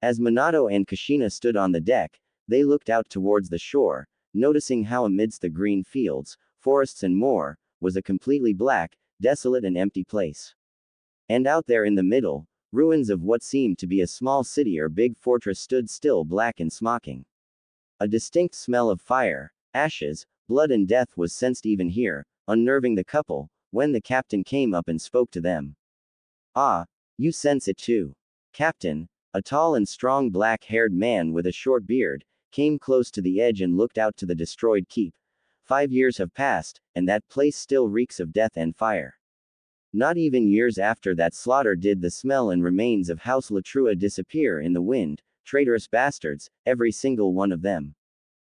As Minato and Kushina stood on the deck, they looked out towards the shore, noticing how amidst the green fields, forests and more, was a completely black, desolate and empty place. And out there in the middle, ruins of what seemed to be a small city or big fortress stood still black and smoking. A distinct smell of fire, ashes, blood and death was sensed even here, unnerving the couple, when the captain came up and spoke to them. Ah, you sense it too. Captain, a tall and strong black-haired man with a short beard, came close to the edge and looked out to the destroyed keep. 5 years have passed, and that place still reeks of death and fire. Not even years after that slaughter did the smell and remains of House Latrua disappear in the wind, traitorous bastards, every single one of them.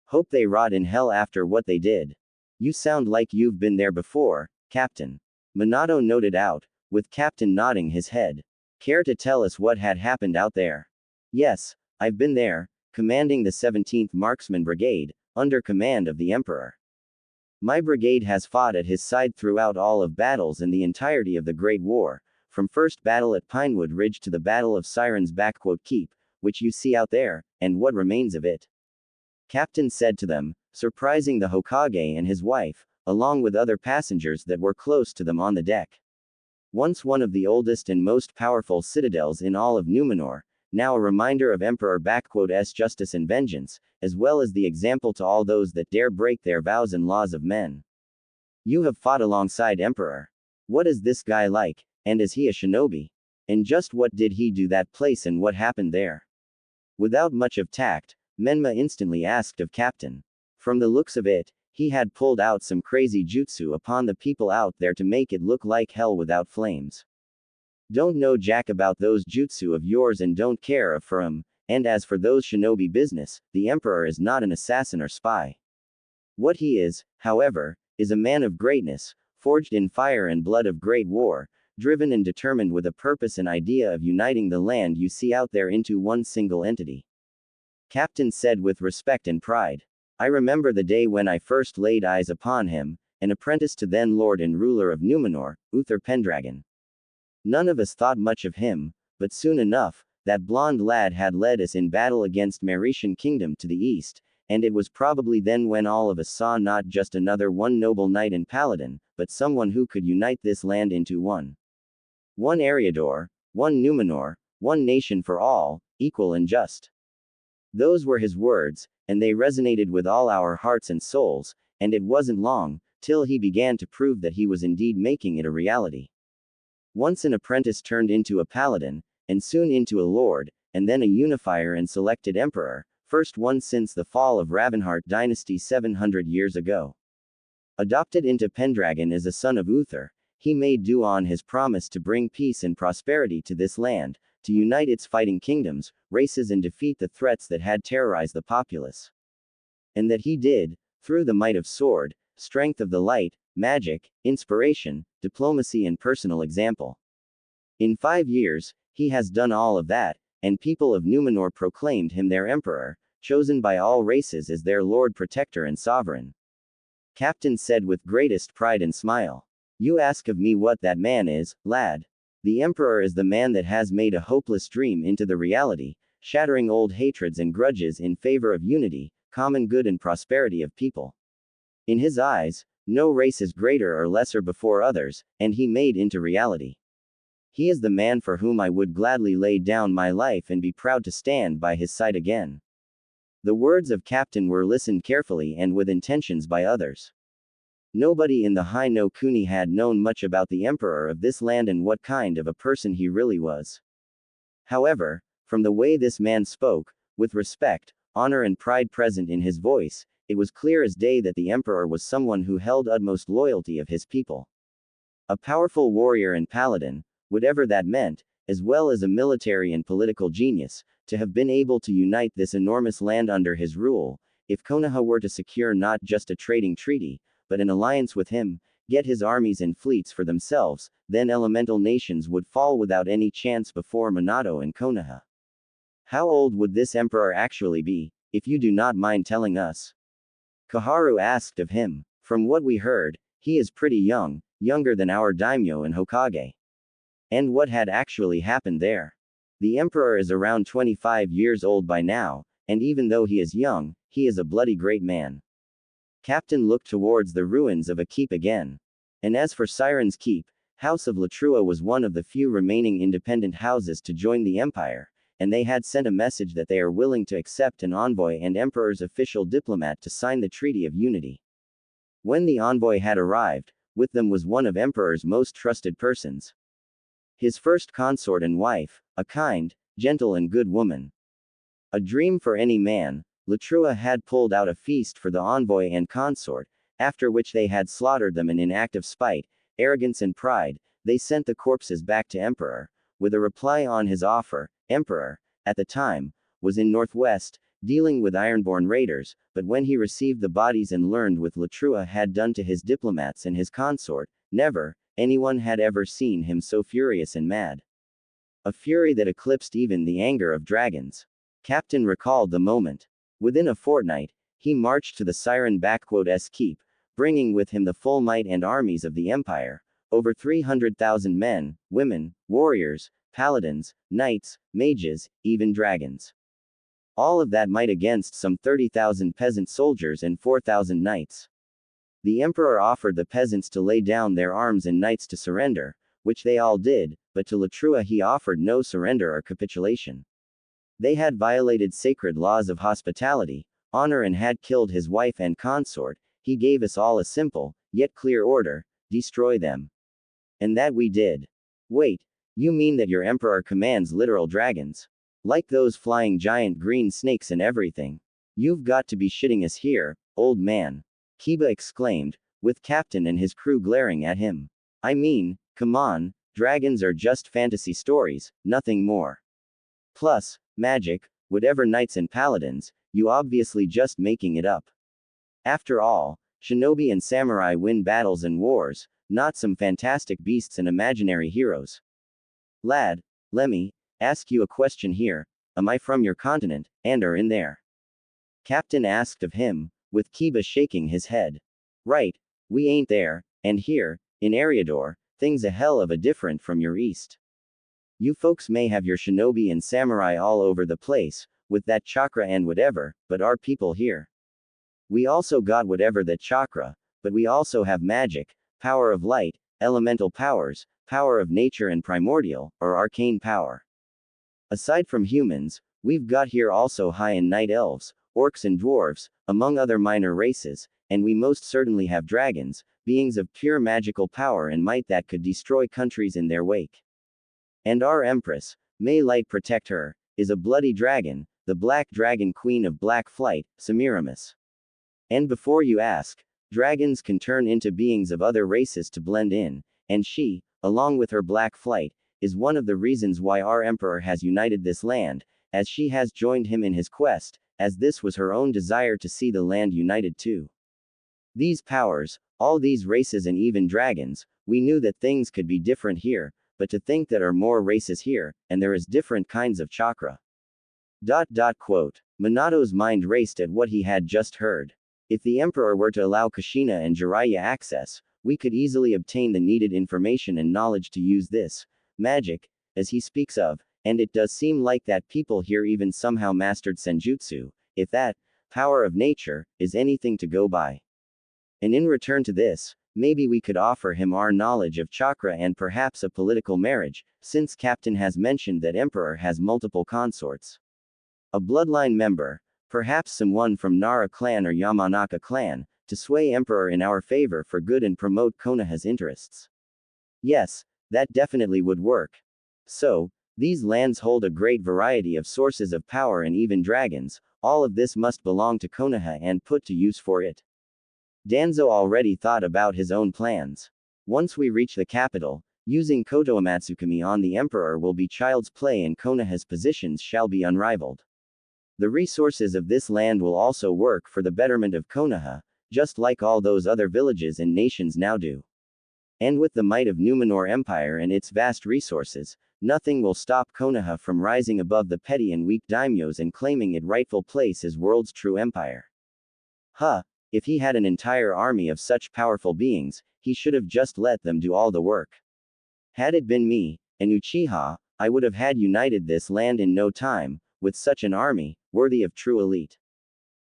Hope they rot in hell after what they did. You sound like you've been there before, Captain. Minato noted out, with Captain nodding his head. Care to tell us what had happened out there? Yes, I've been there, commanding the 17th Marksman Brigade, under command of the Emperor. My brigade has fought at his side throughout all of battles in the entirety of the Great War, from first battle at Pinewood Ridge to the Battle of Sirens Keep, which you see out there, and what remains of it. Captain said to them, surprising the Hokage and his wife, along with other passengers that were close to them on the deck. Once one of the oldest and most powerful citadels in all of Numenor, now a reminder of Emperor S justice and vengeance, as well as the example to all those that dare break their vows and laws of men. You have fought alongside Emperor. What is this guy like, and is he a shinobi? And just what did he do that place and what happened there? Without much of tact, Menma instantly asked of Captain. From the looks of it, he had pulled out some crazy jutsu upon the people out there to make it look like hell without flames. Don't know jack about those jutsu of yours and don't care for 'em, and as for those shinobi business, the Emperor is not an assassin or spy. What he is, however, is a man of greatness, forged in fire and blood of great war, driven and determined with a purpose and idea of uniting the land you see out there into one single entity. Captain said with respect and pride. I remember the day when I first laid eyes upon him, an apprentice to then Lord and ruler of Numenor, Uther Pendragon. None of us thought much of him, but soon enough, that blonde lad had led us in battle against Mauritian Kingdom to the east, and it was probably then when all of us saw not just another one noble knight and paladin, but someone who could unite this land into one. One Eriador, one Numenor, one nation for all, equal and just. Those were his words, and they resonated with all our hearts and souls, and it wasn't long, till he began to prove that he was indeed making it a reality. Once an apprentice turned into a paladin, and soon into a lord, and then a unifier and selected emperor, first one since the fall of Ravenheart dynasty 700 years ago. Adopted into Pendragon as a son of Uther, he made due on his promise to bring peace and prosperity to this land, to unite its fighting kingdoms, races and defeat the threats that had terrorized the populace. And that he did, through the might of sword, strength of the light, magic, inspiration, diplomacy and personal example. In 5 years, he has done all of that, and people of Numenor proclaimed him their emperor, chosen by all races as their lord protector and sovereign. Captain said with greatest pride and smile. You ask of me what that man is, lad. The emperor is the man that has made a hopeless dream into the reality, shattering old hatreds and grudges in favor of unity, common good and prosperity of people. In his eyes, no race is greater or lesser before others, and he made into reality. He is the man for whom I would gladly lay down my life and be proud to stand by his side again. The words of Captain were listened carefully and with intentions by others. Nobody in the High No Kuni had known much about the emperor of this land and what kind of a person he really was. However, from the way this man spoke, with respect, honor and pride present in his voice, it was clear as day that the emperor was someone who held utmost loyalty of his people. A powerful warrior and paladin, whatever that meant, as well as a military and political genius, to have been able to unite this enormous land under his rule, if Konoha were to secure not just a trading treaty, but an alliance with him, get his armies and fleets for themselves, then elemental nations would fall without any chance before Minato and Konoha. How old would this emperor actually be, if you do not mind telling us? Koharu asked of him. From what we heard, he is pretty young, younger than our daimyo and Hokage. And what had actually happened there? The emperor is around 25 years old by now, and even though he is young, he is a bloody great man. Captain looked towards the ruins of a keep again. And as for Siren's Keep, House of Latrua was one of the few remaining independent houses to join the empire, and they had sent a message that they are willing to accept an envoy and emperor's official diplomat to sign the Treaty of Unity. When the envoy had arrived, with them was one of emperor's most trusted persons. His first consort and wife, a kind, gentle and good woman. A dream for any man, Latrua had pulled out a feast for the envoy and consort, after which they had slaughtered them and in act of spite, arrogance and pride, they sent the corpses back to emperor, with a reply on his offer. Emperor, at the time, was in Northwest, dealing with Ironborn raiders, but when he received the bodies and learned what Latrua had done to his diplomats and his consort, never, anyone had ever seen him so furious and mad. A fury that eclipsed even the anger of dragons. Captain recalled the moment. Within a fortnight, he marched to the Siren-S keep, bringing with him the full might and armies of the empire, over 300,000 men, women, warriors, paladins, knights, mages, even dragons. All of that might against some 30,000 peasant soldiers and 4,000 knights. The emperor offered the peasants to lay down their arms and knights to surrender, which they all did, but to Latrua he offered no surrender or capitulation. They had violated sacred laws of hospitality, honor and had killed his wife and consort. He gave us all a simple, yet clear order: destroy them. And that we did. Wait, you mean that your emperor commands literal dragons? Like those flying giant green snakes and everything? You've got to be shitting us here, old man. Kiba exclaimed, with Captain and his crew glaring at him. I mean, come on, dragons are just fantasy stories, nothing more. Plus, magic, whatever knights and paladins, you obviously just making it up. After all, shinobi and samurai win battles and wars, not some fantastic beasts and imaginary heroes. Lad, let me ask you a question here. Am I from your continent, and are in there? Captain asked of him, with Kiba shaking his head. Right, we ain't there, and here, in Eriador, things a hell of a different from your east. You folks may have your shinobi and samurai all over the place, with that chakra and whatever, but our people here. We also got whatever that chakra, but we also have magic, power of light, elemental powers, power of nature and primordial, or arcane power. Aside from humans, we've got here also high and night elves, orcs and dwarves, among other minor races, and we most certainly have dragons, beings of pure magical power and might that could destroy countries in their wake. And our empress, may light protect her, is a bloody dragon, the black dragon queen of black flight, Semiramis. And before you ask, dragons can turn into beings of other races to blend in, and she, along with her black flight, is one of the reasons why our emperor has united this land, as she has joined him in his quest, as this was her own desire to see the land united too. These powers, all these races and even dragons, we knew that things could be different here, but to think that are more races here, and there is different kinds of chakra. Quote. Minato's mind raced at what he had just heard. If the emperor were to allow Kushina and Jiraiya access, we could easily obtain the needed information and knowledge to use this magic, as he speaks of, and it does seem like that people here even somehow mastered senjutsu, if that power of nature is anything to go by. And in return to this, maybe we could offer him our knowledge of chakra and perhaps a political marriage, since Captain has mentioned that Emperor has multiple consorts. A bloodline member, perhaps someone from Nara clan or Yamanaka clan, to sway Emperor in our favor for good and promote Konoha's interests. Yes, that definitely would work. So, these lands hold a great variety of sources of power and even dragons, all of this must belong to Konoha and put to use for it. Danzo already thought about his own plans. Once we reach the capital, using Koto Amatsukami on the Emperor will be child's play and Konoha's positions shall be unrivaled. The resources of this land will also work for the betterment of Konoha, just like all those other villages and nations now do. And with the might of Numenor Empire and its vast resources, nothing will stop Konoha from rising above the petty and weak daimyos and claiming its rightful place as world's true empire. If he had an entire army of such powerful beings, he should have just let them do all the work. Had it been me, an Uchiha, I would have had united this land in no time, with such an army, worthy of true elite.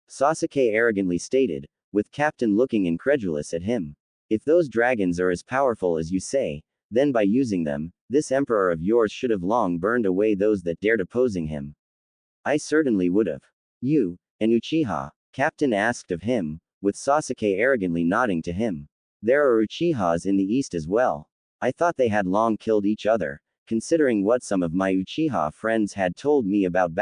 Sasuke arrogantly stated, with Captain looking incredulous at him. If those dragons are as powerful as you say, then by using them, this emperor of yours should have long burned away those that dared opposing him. I certainly would have. You, an Uchiha? Captain asked of him, with Sasuke arrogantly nodding to him. There are Uchihas in the east as well. I thought they had long killed each other, considering what some of my Uchiha friends had told me about.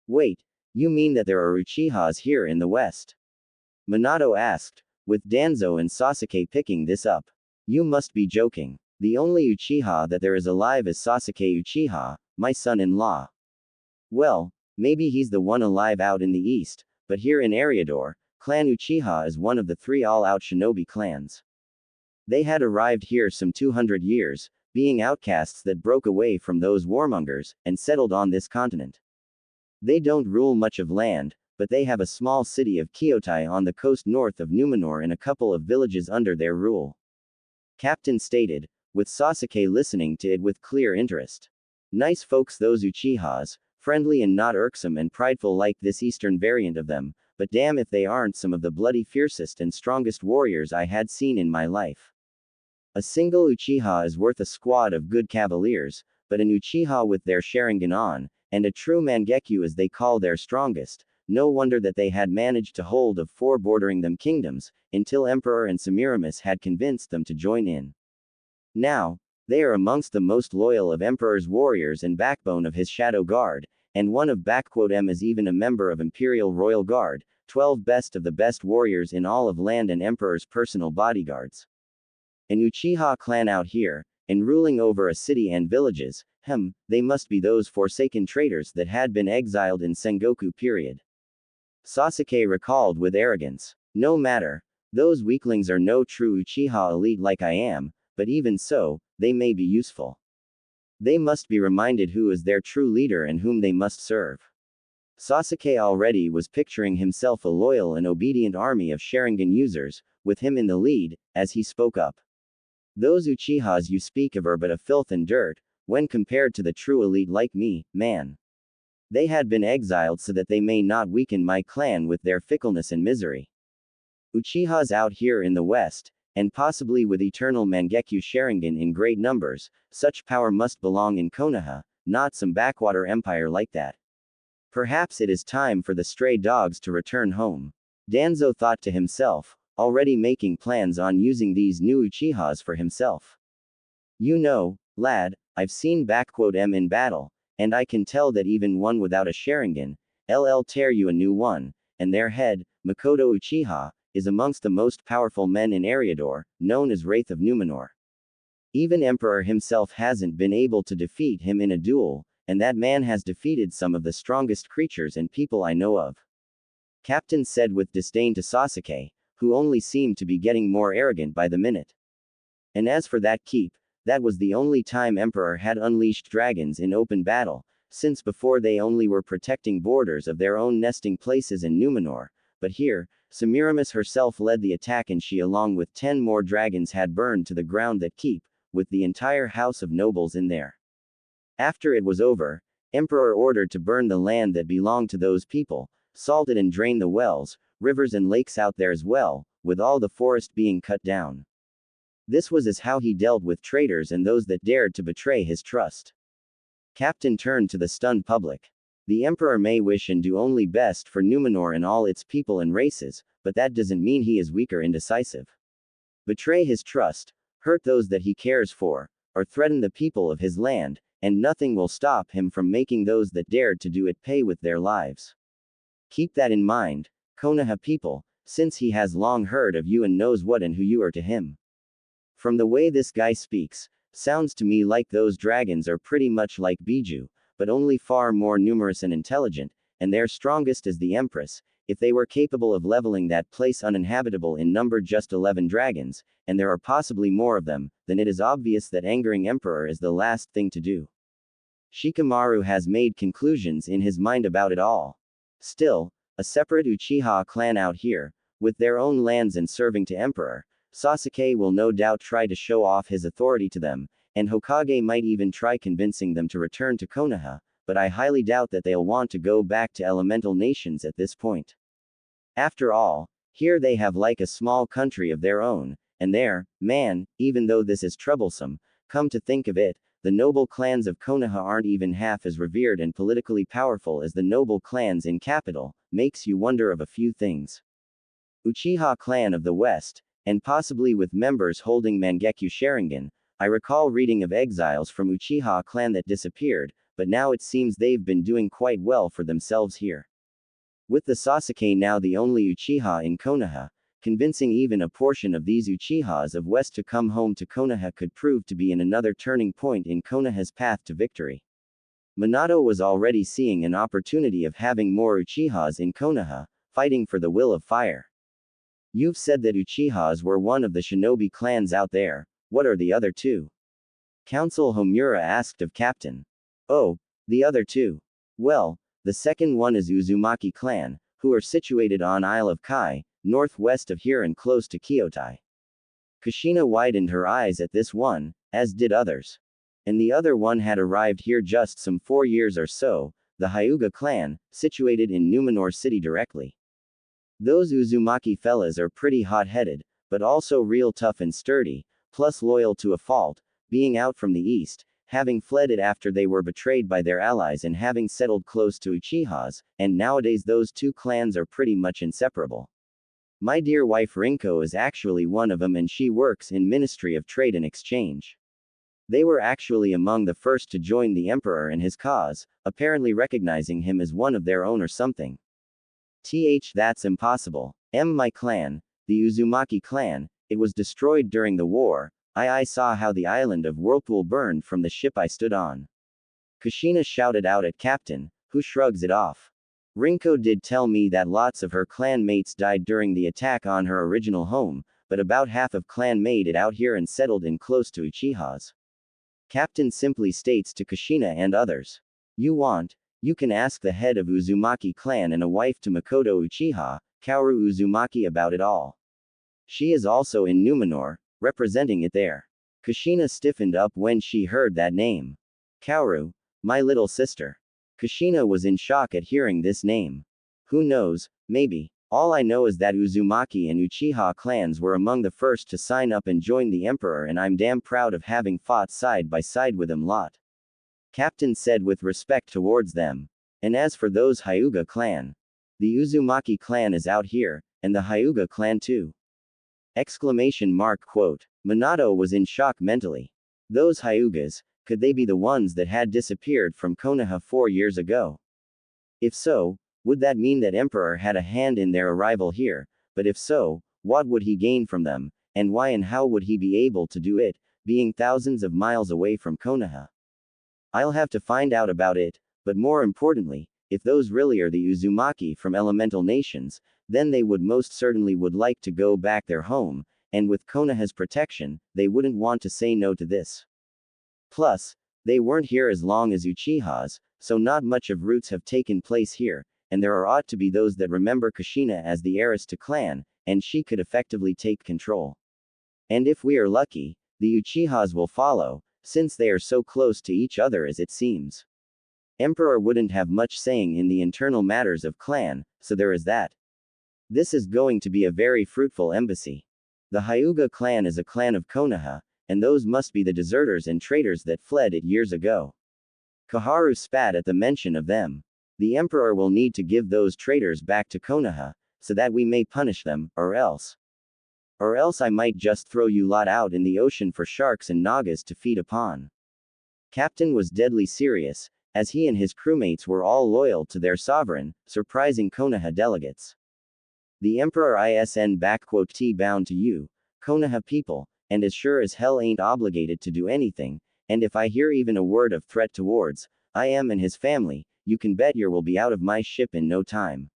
Wait, you mean that there are Uchihas here in the west? Minato asked, with Danzo and Sasuke picking this up. You must be joking. The only Uchiha that there is alive is Sasuke Uchiha, my son-in-law. Well, maybe he's the one alive out in the east, but here in Eriador, Clan Uchiha is one of the 3 all-out shinobi clans. They had arrived here some 200 years, being outcasts that broke away from those warmongers, and settled on this continent. They don't rule much of land, but they have a small city of Kyotai on the coast north of Numenor and a couple of villages under their rule. Captain stated, with Sasuke listening to it with clear interest. Nice folks those Uchihas, friendly and not irksome and prideful like this eastern variant of them, but damn if they aren't some of the bloody fiercest and strongest warriors I had seen in my life. A single Uchiha is worth a squad of good cavaliers, but an Uchiha with their Sharingan on, and a true Mangekyo as they call their strongest, no wonder that they had managed to hold of 4 bordering them kingdoms, until Emperor and Semiramis had convinced them to join in. Now, they are amongst the most loyal of Emperor's warriors and backbone of his Shadow Guard, and one of M is even a member of Imperial Royal Guard, 12 best of the best warriors in all of land and Emperor's personal bodyguards. An Uchiha clan out here, and ruling over a city and villages, they must be those forsaken traitors that had been exiled in Sengoku period. Sasuke recalled with arrogance. No matter, those weaklings are no true Uchiha elite like I am, but even so, they may be useful. They must be reminded who is their true leader and whom they must serve. Sasuke already was picturing himself a loyal and obedient army of Sharingan users, with him in the lead, as he spoke up. Those Uchihas you speak of are but a filth and dirt, when compared to the true elite like me, man. They had been exiled so that they may not weaken my clan with their fickleness and misery. Uchihas out here in the West, and possibly with eternal Mangekyo Sharingan in great numbers, such power must belong in Konoha, not some backwater empire like that. Perhaps it is time for the stray dogs to return home. Danzo thought to himself, already making plans on using these new Uchihas for himself. You know, lad, I've seen M in battle, and I can tell that even one without a Sharingan, LL tear you a new one, and their head, Makoto Uchiha, is amongst the most powerful men in Eriador, known as Wraith of Numenor. Even Emperor himself hasn't been able to defeat him in a duel, and that man has defeated some of the strongest creatures and people I know of. Captain said with disdain to Sasuke, who only seemed to be getting more arrogant by the minute. And as for that keep, that was the only time Emperor had unleashed dragons in open battle, since before they only were protecting borders of their own nesting places in Numenor, but here, Semiramis herself led the attack and she along with 10 more dragons had burned to the ground that keep, with the entire house of nobles in there. After it was over, Emperor ordered to burn the land that belonged to those people, salted and drain the wells, rivers and lakes out there as well, with all the forest being cut down. This was as how he dealt with traitors and those that dared to betray his trust. Captain turned to the stunned public. The Emperor may wish and do only best for Numenor and all its people and races, but that doesn't mean he is weak or indecisive. Betray his trust, hurt those that he cares for, or threaten the people of his land, and nothing will stop him from making those that dared to do it pay with their lives. Keep that in mind, Konoha people, since he has long heard of you and knows what and who you are to him. From the way this guy speaks, sounds to me like those dragons are pretty much like Biju, but only far more numerous and intelligent, and their strongest is the Empress. If they were capable of leveling that place uninhabitable in number just 11 dragons, and there are possibly more of them, then it is obvious that angering Emperor is the last thing to do. Shikamaru has made conclusions in his mind about it all. Still, a separate Uchiha clan out here, with their own lands and serving to Emperor, Sasuke will no doubt try to show off his authority to them, and Hokage might even try convincing them to return to Konoha, but I highly doubt that they'll want to go back to elemental nations at this point. After all, here they have like a small country of their own, and there, man, even though this is troublesome, come to think of it, the noble clans of Konoha aren't even half as revered and politically powerful as the noble clans in capital, makes you wonder of a few things. Uchiha clan of the West, and possibly with members holding Mangekyo Sharingan, I recall reading of exiles from Uchiha clan that disappeared, but now it seems they've been doing quite well for themselves here. With the Sasuke now the only Uchiha in Konoha, convincing even a portion of these Uchihas of West to come home to Konoha could prove to be another turning point in Konoha's path to victory. Minato was already seeing an opportunity of having more Uchihas in Konoha, fighting for the will of fire. You've said that Uchihas were one of the shinobi clans out there, what are the other two? Council Homura asked of Captain. Oh, the other two. Well, the second one is Uzumaki clan, who are situated on Isle of Kai, northwest of here and close to Kyotai. Kushina widened her eyes at this one, as did others. And the other one had arrived here just some 4 years or so, the Hyuga clan, situated in Numenor city directly. Those Uzumaki fellas are pretty hot-headed, but also real tough and sturdy, plus loyal to a fault, being out from the east, having fled it after they were betrayed by their allies and having settled close to Uchihas, and nowadays those two clans are pretty much inseparable. My dear wife Rinko is actually one of them and she works in Ministry of Trade and Exchange. They were actually among the first to join the Emperor and his cause, apparently recognizing him as one of their own or something. That's impossible. My clan, the Uzumaki clan, it was destroyed during the war. I saw how the island of Whirlpool burned from the ship I stood on. Kushina shouted out at Captain, who shrugs it off. Rinko did tell me that lots of her clan mates died during the attack on her original home, but about half of clan made it out here and settled in close to Uchihas. Captain simply states to Kushina and others. You can ask the head of Uzumaki clan and a wife to Makoto Uchiha, Kaoru Uzumaki about it all. She is also in Numenor, representing it there. Kushina stiffened up when she heard that name. Kaoru, my little sister. Kushina was in shock at hearing this name. Who knows, maybe. All I know is that Uzumaki and Uchiha clans were among the first to sign up and join the Emperor, and I'm damn proud of having fought side by side with them lot. Captain said with respect towards them. And as for those Hyuga clan, the Uzumaki clan is out here, and the Hyuga clan too. Exclamation mark quote. Minato was in shock mentally. Those Hyugas, could they be the ones that had disappeared from Konoha 4 years ago? If so, would that mean that Emperor had a hand in their arrival here? But if so, what would he gain from them, and why and how would he be able to do it, being thousands of miles away from Konoha? I'll have to find out about it, but more importantly, if those really are the Uzumaki from elemental nations, then they would most certainly would like to go back their home, and with Konoha's protection, they wouldn't want to say no to this. Plus, they weren't here as long as Uchihas, so not much of roots have taken place here, and there ought to be those that remember Kushina as the heiress to clan, and she could effectively take control. And if we are lucky, the Uchihas will follow, since they are so close to each other as it seems. Emperor wouldn't have much saying in the internal matters of clan, so there is that. This is going to be a very fruitful embassy. The Hyuga clan is a clan of Konoha, and those must be the deserters and traitors that fled it years ago. Koharu spat at the mention of them. The Emperor will need to give those traitors back to Konoha, so that we may punish them, or else I might just throw you lot out in the ocean for sharks and nagas to feed upon. Captain was deadly serious, as he and his crewmates were all loyal to their sovereign, surprising Konoha delegates. The Emperor T bound to you, Konoha people, and as sure as hell ain't obligated to do anything, and if I hear even a word of threat towards I am and his family, you can bet you will be out of my ship in no time.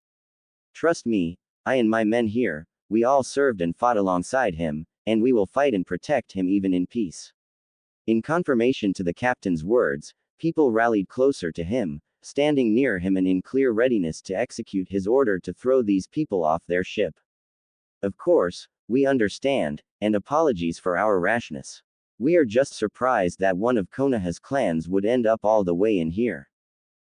Trust me, I and my men here, we all served and fought alongside him, and we will fight and protect him even in peace. In confirmation to the captain's words, people rallied closer to him, standing near him and in clear readiness to execute his order to throw these people off their ship. Of course, we understand, and apologies for our rashness. We are just surprised that one of Konoha's clans would end up all the way in here.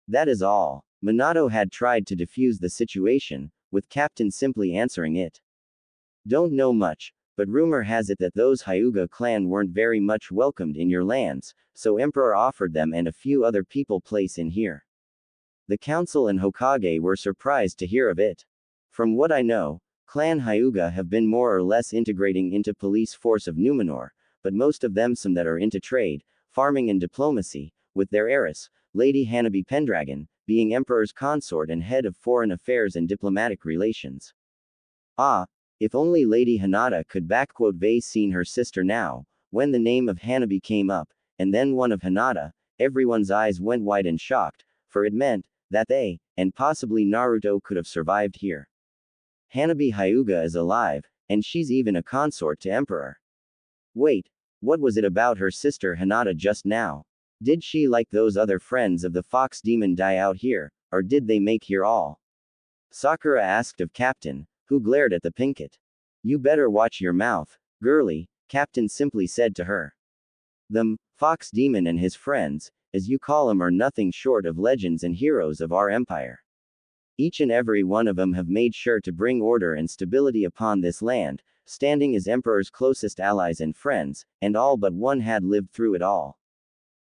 That is all. Minato had tried to defuse the situation, with Captain simply answering it. Don't know much, but rumor has it that those Hyuga clan weren't very much welcomed in your lands, so Emperor offered them and a few other people place in here. The council and Hokage were surprised to hear of it. From what I know, Clan Hyuga have been more or less integrating into police force of Numenor, but most of them some that are into trade, farming and diplomacy, with their heiress, Lady Hanabi Pendragon, being Emperor's consort and head of foreign affairs and diplomatic relations. Ah, if only Lady Hinata could vase seen her sister now, when the name of Hanabi came up, and then one of Hinata, everyone's eyes went wide and shocked, for it meant that they, and possibly Naruto could have survived here. Hanabi Hyuga is alive, and she's even a consort to Emperor. Wait, what was it about her sister Hinata just now? Did she like those other friends of the fox demon die out here, or did they make here all? Sakura asked of Captain, who glared at the Pinkett. You better watch your mouth, girlie, Captain simply said to her. The fox demon and his friends, as you call 'em, are nothing short of legends and heroes of our empire. Each and every one of 'em have made sure to bring order and stability upon this land, standing as Emperor's closest allies and friends, and all but one had lived through it all.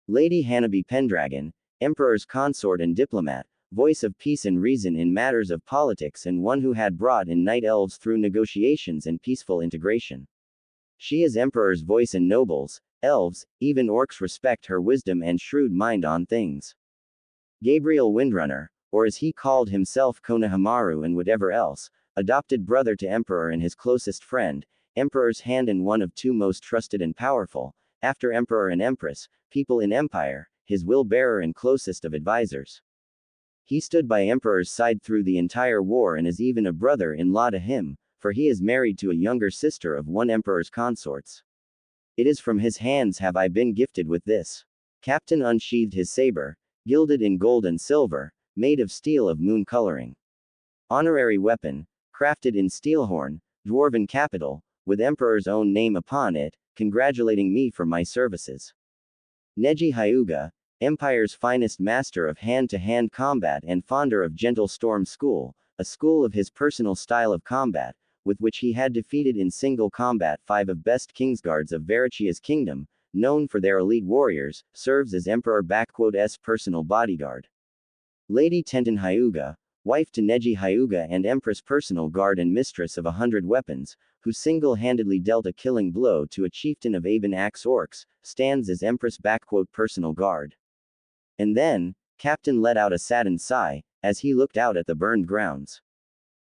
Lady Hanabi Pendragon, Emperor's consort and diplomat, voice of peace and reason in matters of politics, and one who had brought in night elves through negotiations and peaceful integration. She is Emperor's voice, and nobles, elves, even orcs respect her wisdom and shrewd mind on things. Gabriel Windrunner, or as he called himself Konohamaru and whatever else, adopted brother to Emperor and his closest friend, Emperor's hand and one of two most trusted and powerful, after Emperor and Empress, people in Empire, his will-bearer and closest of advisors. He stood by Emperor's side through the entire war and is even a brother-in-law to him, for he is married to a younger sister of one Emperor's consorts. It is from his hands have I been gifted with this. Captain unsheathed his saber, gilded in gold and silver, made of steel of moon coloring. Honorary weapon, crafted in Steelhorn, dwarven capital, with Emperor's own name upon it, congratulating me for my services. Neji Hyuga, Empire's finest master of hand-to-hand combat and founder of Gentle Storm School, a school of his personal style of combat, with which he had defeated in single combat 5 of best Kingsguards of Varichia's kingdom, known for their elite warriors, serves as Emperor's personal bodyguard. Lady Tenten Hyuga, wife to Neji Hyuga and Empress personal guard and mistress of 100 weapons, who single-handedly dealt a killing blow to a chieftain of Aben Axe Orcs, stands as Empress personal guard. And then, Captain let out a saddened sigh, as he looked out at the burned grounds.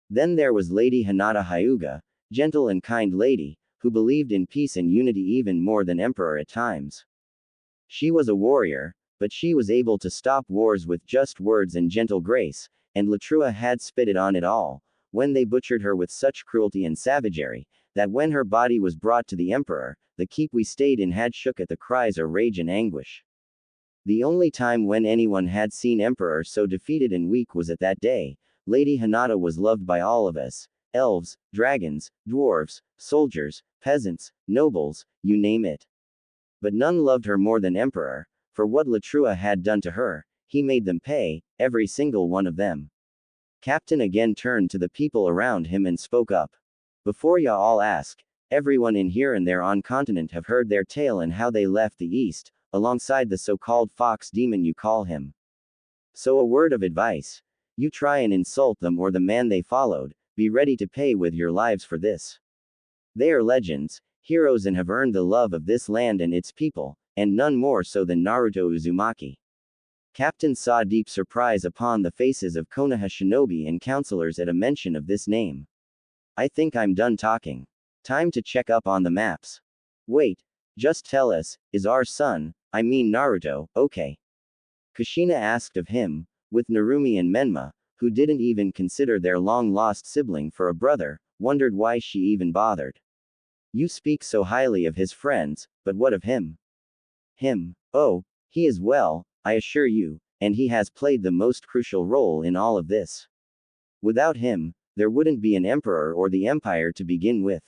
Then there was Lady Hinata Hyuga, gentle and kind lady, who believed in peace and unity even more than Emperor at times. She was a warrior, but she was able to stop wars with just words and gentle grace, and Latrua had spitted on it all, when they butchered her with such cruelty and savagery, that when her body was brought to the Emperor, the keep we stayed in had shook at the cries of rage and anguish. The only time when anyone had seen Emperor so defeated and weak was at that day. Lady Hinata was loved by all of us, elves, dragons, dwarves, soldiers, peasants, nobles, you name it. But none loved her more than Emperor, for what Latrua had done to her, he made them pay, every single one of them. Captain again turned to the people around him and spoke up. Before ya all ask, everyone in here and there on continent have heard their tale and how they left the east, alongside the so-called fox demon you call him. So a word of advice. You try and insult them or the man they followed, be ready to pay with your lives for this. They are legends, heroes and have earned the love of this land and its people, and none more so than Naruto Uzumaki. Captain saw deep surprise upon the faces of Konoha shinobi and counselors at a mention of this name. I think I'm done talking. Time to check up on the maps. Wait, just tell us, is our son, I mean Naruto, okay? Kushina asked of him, with Narumi and Menma, who didn't even consider their long-lost sibling for a brother, wondered why she even bothered. You speak so highly of his friends, but what of him? Him? Oh, he is well, I assure you, and he has played the most crucial role in all of this. Without him, there wouldn't be an emperor or the empire to begin with.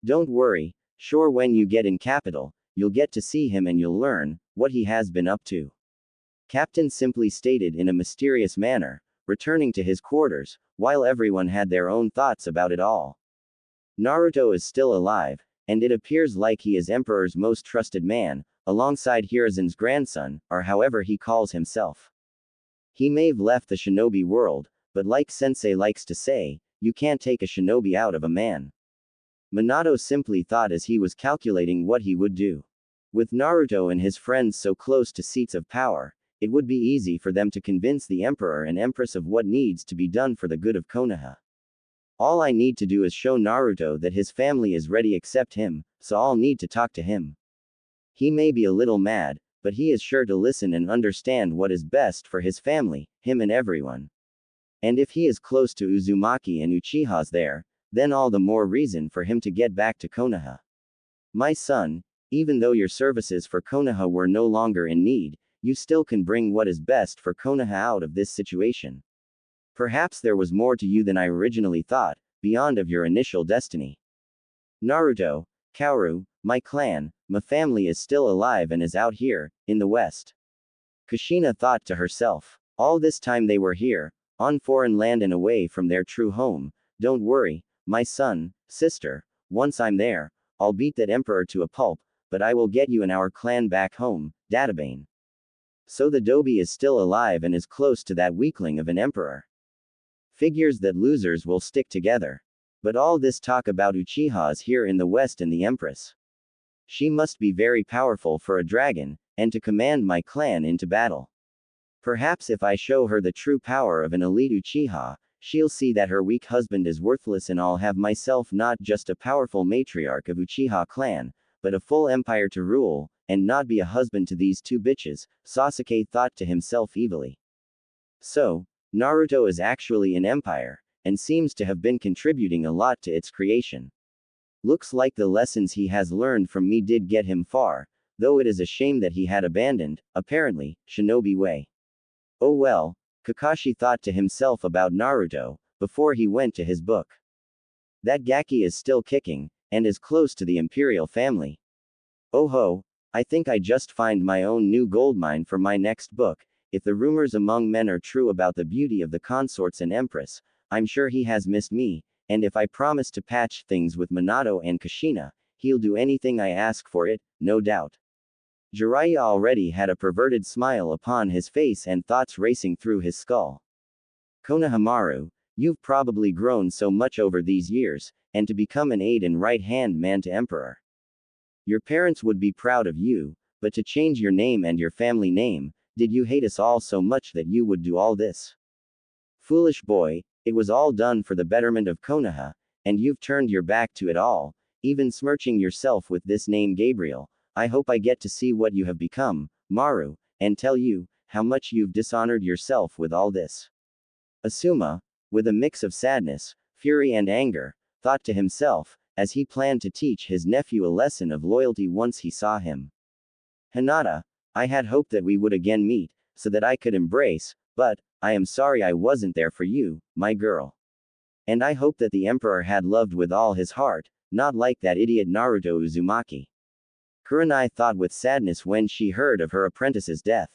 Don't worry, sure when you get in capital, you'll get to see him and you'll learn what he has been up to. Captain simply stated in a mysterious manner, returning to his quarters, while everyone had their own thoughts about it all. Naruto is still alive, and it appears like he is Emperor's most trusted man, alongside Hiruzen's grandson, or however he calls himself. He may've left the shinobi world, but like Sensei likes to say, you can't take a shinobi out of a man. Minato simply thought as he was calculating what he would do. With Naruto and his friends so close to seats of power, it would be easy for them to convince the Emperor and Empress of what needs to be done for the good of Konoha. All I need to do is show Naruto that his family is ready except him, so I'll need to talk to him. He may be a little mad, but he is sure to listen and understand what is best for his family, him and everyone. And if he is close to Uzumaki and Uchiha's there, then all the more reason for him to get back to Konoha. My son, even though your services for Konoha were no longer in need, you still can bring what is best for Konoha out of this situation. Perhaps there was more to you than I originally thought, beyond of your initial destiny. Naruto, Kaoru, my clan, my family is still alive and is out here, in the west. Kushina thought to herself. All this time they were here, on foreign land and away from their true home. Don't worry, my son, sister, once I'm there, I'll beat that emperor to a pulp, but I will get you and our clan back home, Databane. So the Dobi is still alive and is close to that weakling of an emperor. Figures that losers will stick together. But all this talk about Uchiha is here in the west and the empress. She must be very powerful for a dragon, and to command my clan into battle. Perhaps if I show her the true power of an elite Uchiha, she'll see that her weak husband is worthless and I'll have myself not just a powerful matriarch of Uchiha clan, but a full empire to rule, and not be a husband to these two bitches, Sasuke thought to himself evilly. So, Naruto is actually an empire, and seems to have been contributing a lot to its creation. Looks like the lessons he has learned from me did get him far, though it is a shame that he had abandoned, apparently, shinobi way. Oh well, Kakashi thought to himself about Naruto, before he went to his book. That Gaki is still kicking, and is close to the imperial family. Oh ho, I think I just find my own new goldmine for my next book. If the rumors among men are true about the beauty of the consorts and empress, I'm sure he has missed me, and if I promise to patch things with Minato and Kushina, he'll do anything I ask for it, no doubt. Jiraiya already had a perverted smile upon his face and thoughts racing through his skull. Konohamaru, you've probably grown so much over these years, and to become an aide and right-hand man to Emperor. Your parents would be proud of you, but to change your name and your family name, did you hate us all so much that you would do all this? Foolish boy, it was all done for the betterment of Konoha, and you've turned your back to it all, even smirching yourself with this name Gabriel. I hope I get to see what you have become, Maru, and tell you how much you've dishonored yourself with all this. Asuma, with a mix of sadness, fury and anger, thought to himself, as he planned to teach his nephew a lesson of loyalty once he saw him. Hinata, I had hoped that we would again meet, so that I could embrace, but, I am sorry I wasn't there for you, my girl. And I hope that the Emperor had loved with all his heart, not like that idiot Naruto Uzumaki. Kurenai thought with sadness when she heard of her apprentice's death.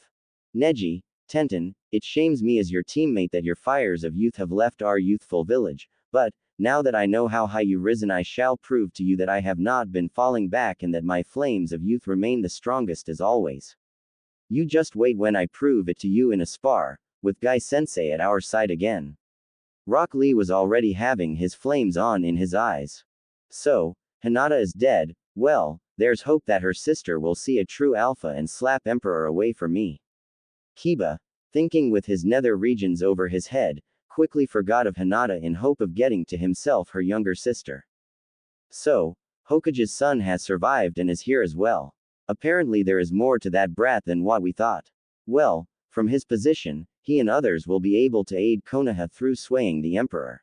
Neji, Tenten, it shames me as your teammate that your fires of youth have left our youthful village, but, now that I know how high you risen, I shall prove to you that I have not been falling back and that my flames of youth remain the strongest as always. You just wait when I prove it to you in a spar, with Guy Sensei at our side again. Rock Lee was already having his flames on in his eyes. So, Hinata is dead, well, there's hope that her sister will see a true alpha and slap Emperor away from me. Kiba, thinking with his nether regions over his head, quickly forgot of Hinata in hope of getting to himself her younger sister. So, Hokage's son has survived and is here as well. Apparently there is more to that brat than what we thought. Well, from his position, he and others will be able to aid Konoha through swaying the Emperor.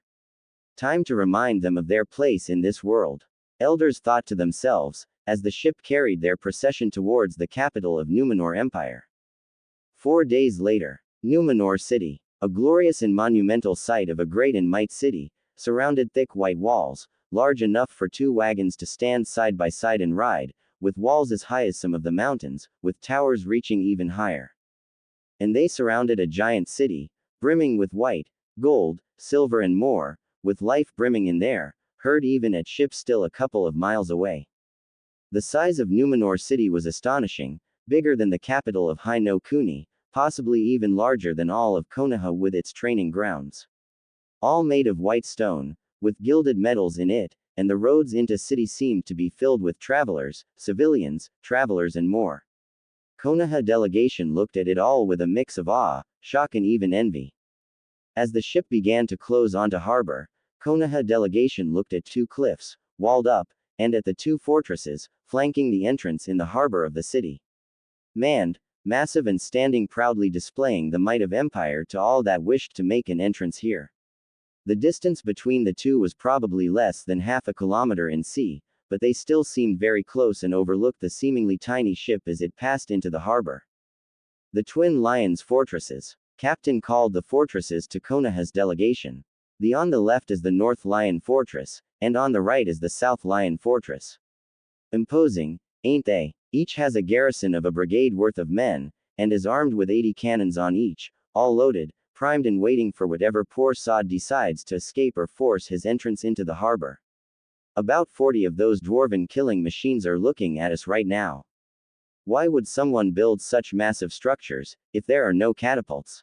Time to remind them of their place in this world. Elders thought to themselves, as the ship carried their procession towards the capital of Numenor Empire. 4 days later, Numenor City. A glorious and monumental sight of a great and might city, surrounded thick white walls, large enough for 2 wagons to stand side by side and ride, with walls as high as some of the mountains, with towers reaching even higher. And they surrounded a giant city, brimming with white, gold, silver and more, with life brimming in there, heard even at ships still a couple of miles away. The size of Numenor City was astonishing, bigger than the capital of Hai no Kuni, possibly even larger than all of Konoha with its training grounds. All made of white stone, with gilded metals in it, and the roads into city seemed to be filled with travelers, civilians, travelers and more. Konoha delegation looked at it all with a mix of awe, shock and even envy. As the ship began to close onto harbor, Konoha delegation looked at 2 cliffs, walled up, and at the 2 fortresses, flanking the entrance in the harbor of the city. Manned, massive and standing proudly displaying the might of empire to all that wished to make an entrance here. The distance between the 2 was probably less than half a kilometer in sea, but they still seemed very close and overlooked the seemingly tiny ship as it passed into the harbor. The Twin Lions Fortresses. Captain called the fortresses to Konoha's delegation. On the left is the North Lion Fortress, and on the right is the South Lion Fortress. Imposing, ain't they? Each has a garrison of a brigade worth of men, and is armed with 80 cannons on each, all loaded, primed and waiting for whatever poor sod decides to escape or force his entrance into the harbor. About 40 of those dwarven killing machines are looking at us right now. Why would someone build such massive structures, if there are no catapults?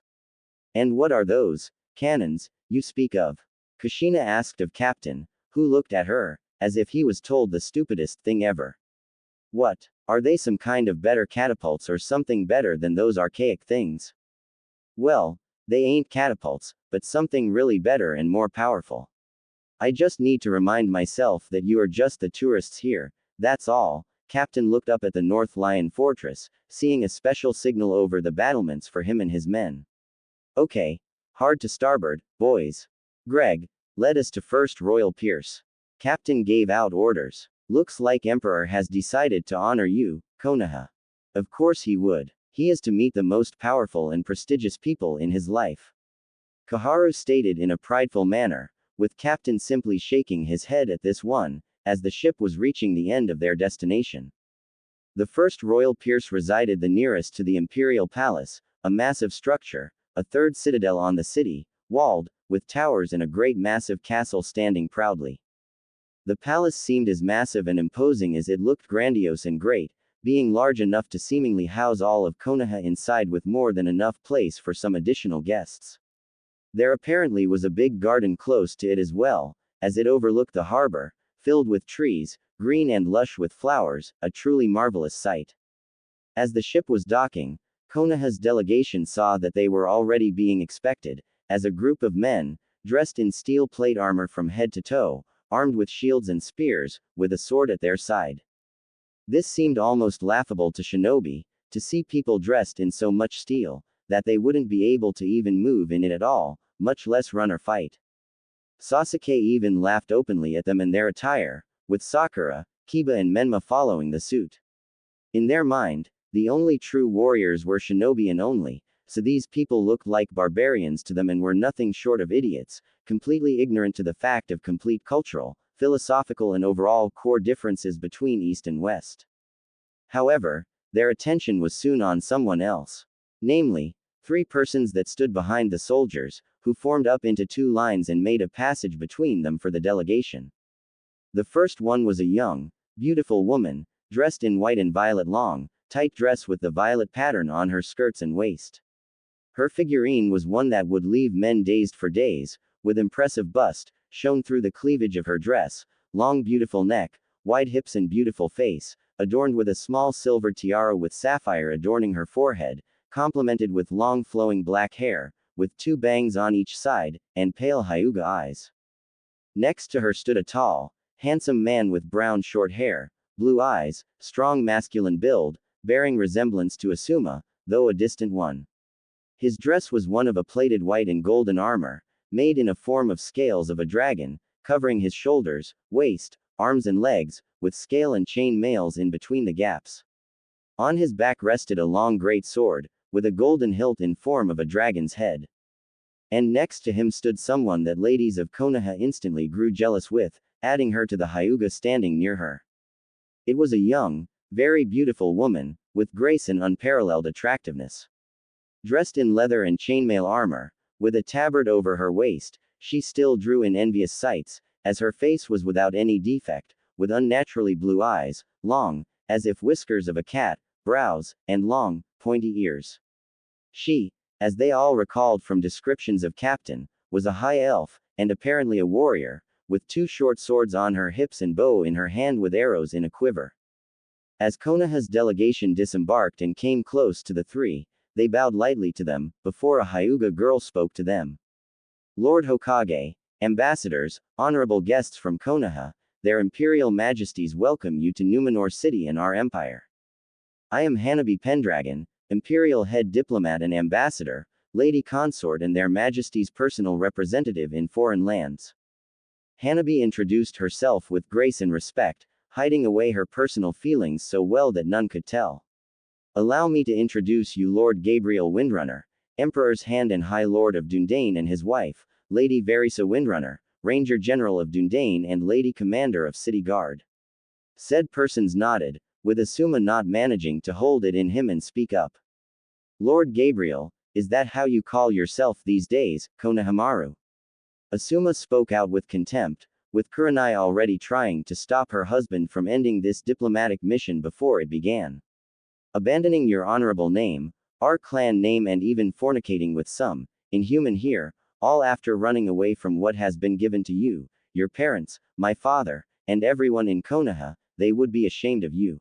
And what are those cannons you speak of? Kushina asked of Captain, who looked at her, as if he was told the stupidest thing ever. What? Are they some kind of better catapults or something better than those archaic things? Well, they ain't catapults, but something really better and more powerful. I just need to remind myself that you are just the tourists here, that's all. Captain looked up at the North Lion Fortress, seeing a special signal over the battlements for him and his men. Okay. Hard to starboard, boys. Greg, lead us to First Royal Pierce. Captain gave out orders. Looks like Emperor has decided to honor you, Konoha. Of course he would. He is to meet the most powerful and prestigious people in his life. Koharu stated in a prideful manner, with Captain simply shaking his head at this one, as the ship was reaching the end of their destination. The first royal pierce resided the nearest to the imperial palace, a massive structure, a third citadel on the city, walled, with towers and a great massive castle standing proudly. The palace seemed as massive and imposing as it looked grandiose and great, being large enough to seemingly house all of Konoha inside with more than enough place for some additional guests. There apparently was a big garden close to it as well, as it overlooked the harbor, filled with trees, green and lush with flowers, a truly marvelous sight. As the ship was docking, Konoha's delegation saw that they were already being expected, as a group of men, dressed in steel plate armor from head to toe, armed with shields and spears, with a sword at their side. This seemed almost laughable to Shinobi, to see people dressed in so much steel, that they wouldn't be able to even move in it at all, much less run or fight. Sasuke even laughed openly at them and their attire, with Sakura, Kiba and Menma following the suit. In their mind, the only true warriors were shinobi and only, so these people looked like barbarians to them and were nothing short of idiots, completely ignorant to the fact of complete cultural, philosophical and overall core differences between East and West. However, their attention was soon on someone else. Namely, three persons that stood behind the soldiers, who formed up into two lines and made a passage between them for the delegation. The first one was a young, beautiful woman, dressed in white and violet long, tight dress with the violet pattern on her skirts and waist. Her figurine was one that would leave men dazed for days, with impressive bust, shown through the cleavage of her dress, long beautiful neck, wide hips and beautiful face, adorned with a small silver tiara with sapphire adorning her forehead, complemented with long flowing black hair, with two bangs on each side, and pale Hyuga eyes. Next to her stood a tall, handsome man with brown short hair, blue eyes, strong masculine build, bearing resemblance to Asuma, though a distant one. His dress was one of a plated white and golden armor, made in a form of scales of a dragon, covering his shoulders, waist, arms and legs, with scale and chain mails in between the gaps. On his back rested a long great sword, with a golden hilt in form of a dragon's head. And next to him stood someone that ladies of Konoha instantly grew jealous with, adding her to the Hyuga standing near her. It was a young, very beautiful woman, with grace and unparalleled attractiveness. Dressed in leather and chainmail armor, with a tabard over her waist, she still drew in envious sights, as her face was without any defect, with unnaturally blue eyes, long, as if whiskers of a cat, brows, and long, pointy ears. She, as they all recalled from descriptions of Captain, was a high elf, and apparently a warrior, with two short swords on her hips and bow in her hand with arrows in a quiver. As Konoha's delegation disembarked and came close to the three, they bowed lightly to them, before a Hyuga girl spoke to them. Lord Hokage, ambassadors, honorable guests from Konoha, their imperial majesties welcome you to Numenor City and our empire. I am Hanabi Pendragon, imperial head diplomat and ambassador, lady consort and their majesties' personal representative in foreign lands. Hanabi introduced herself with grace and respect, hiding away her personal feelings so well that none could tell. Allow me to introduce you Lord Gabriel Windrunner, Emperor's Hand and High Lord of Dundane and his wife, Lady Verisa Windrunner, Ranger General of Dundane and Lady Commander of City Guard. Said persons nodded, with Asuma not managing to hold it in him and speak up. Lord Gabriel, is that how you call yourself these days, Konohamaru? Asuma spoke out with contempt, with Kurenai already trying to stop her husband from ending this diplomatic mission before it began. Abandoning your honorable name, our clan name and even fornicating with some, inhuman here, all after running away from what has been given to you, your parents, my father, and everyone in Konoha, they would be ashamed of you.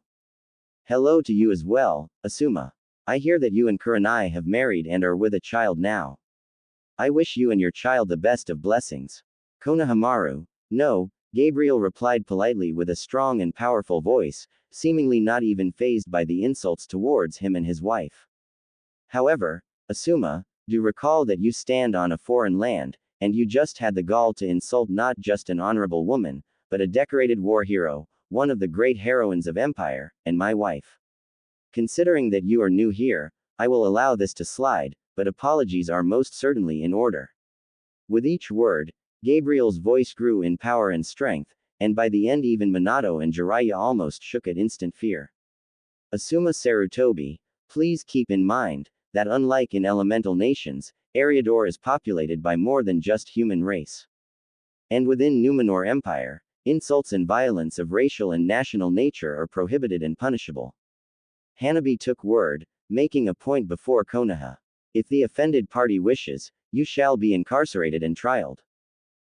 Hello to you as well, Asuma. I hear that you and Kurenai have married and are with a child now. I wish you and your child the best of blessings. Konohamaru. No, Gabriel replied politely with a strong and powerful voice, seemingly not even fazed by the insults towards him and his wife. However, Asuma, do recall that you stand on a foreign land, and you just had the gall to insult not just an honorable woman, but a decorated war hero, one of the great heroines of empire, and my wife. Considering that you are new here, I will allow this to slide, but apologies are most certainly in order. With each word, Gabriel's voice grew in power and strength, and by the end even Minato and Jiraiya almost shook at instant fear. Asuma Sarutobi, please keep in mind that unlike in elemental nations, Eriador is populated by more than just human race. And within Numenor Empire, insults and violence of racial and national nature are prohibited and punishable. Hanabi took word, making a point before Konoha. If the offended party wishes, you shall be incarcerated and trialed.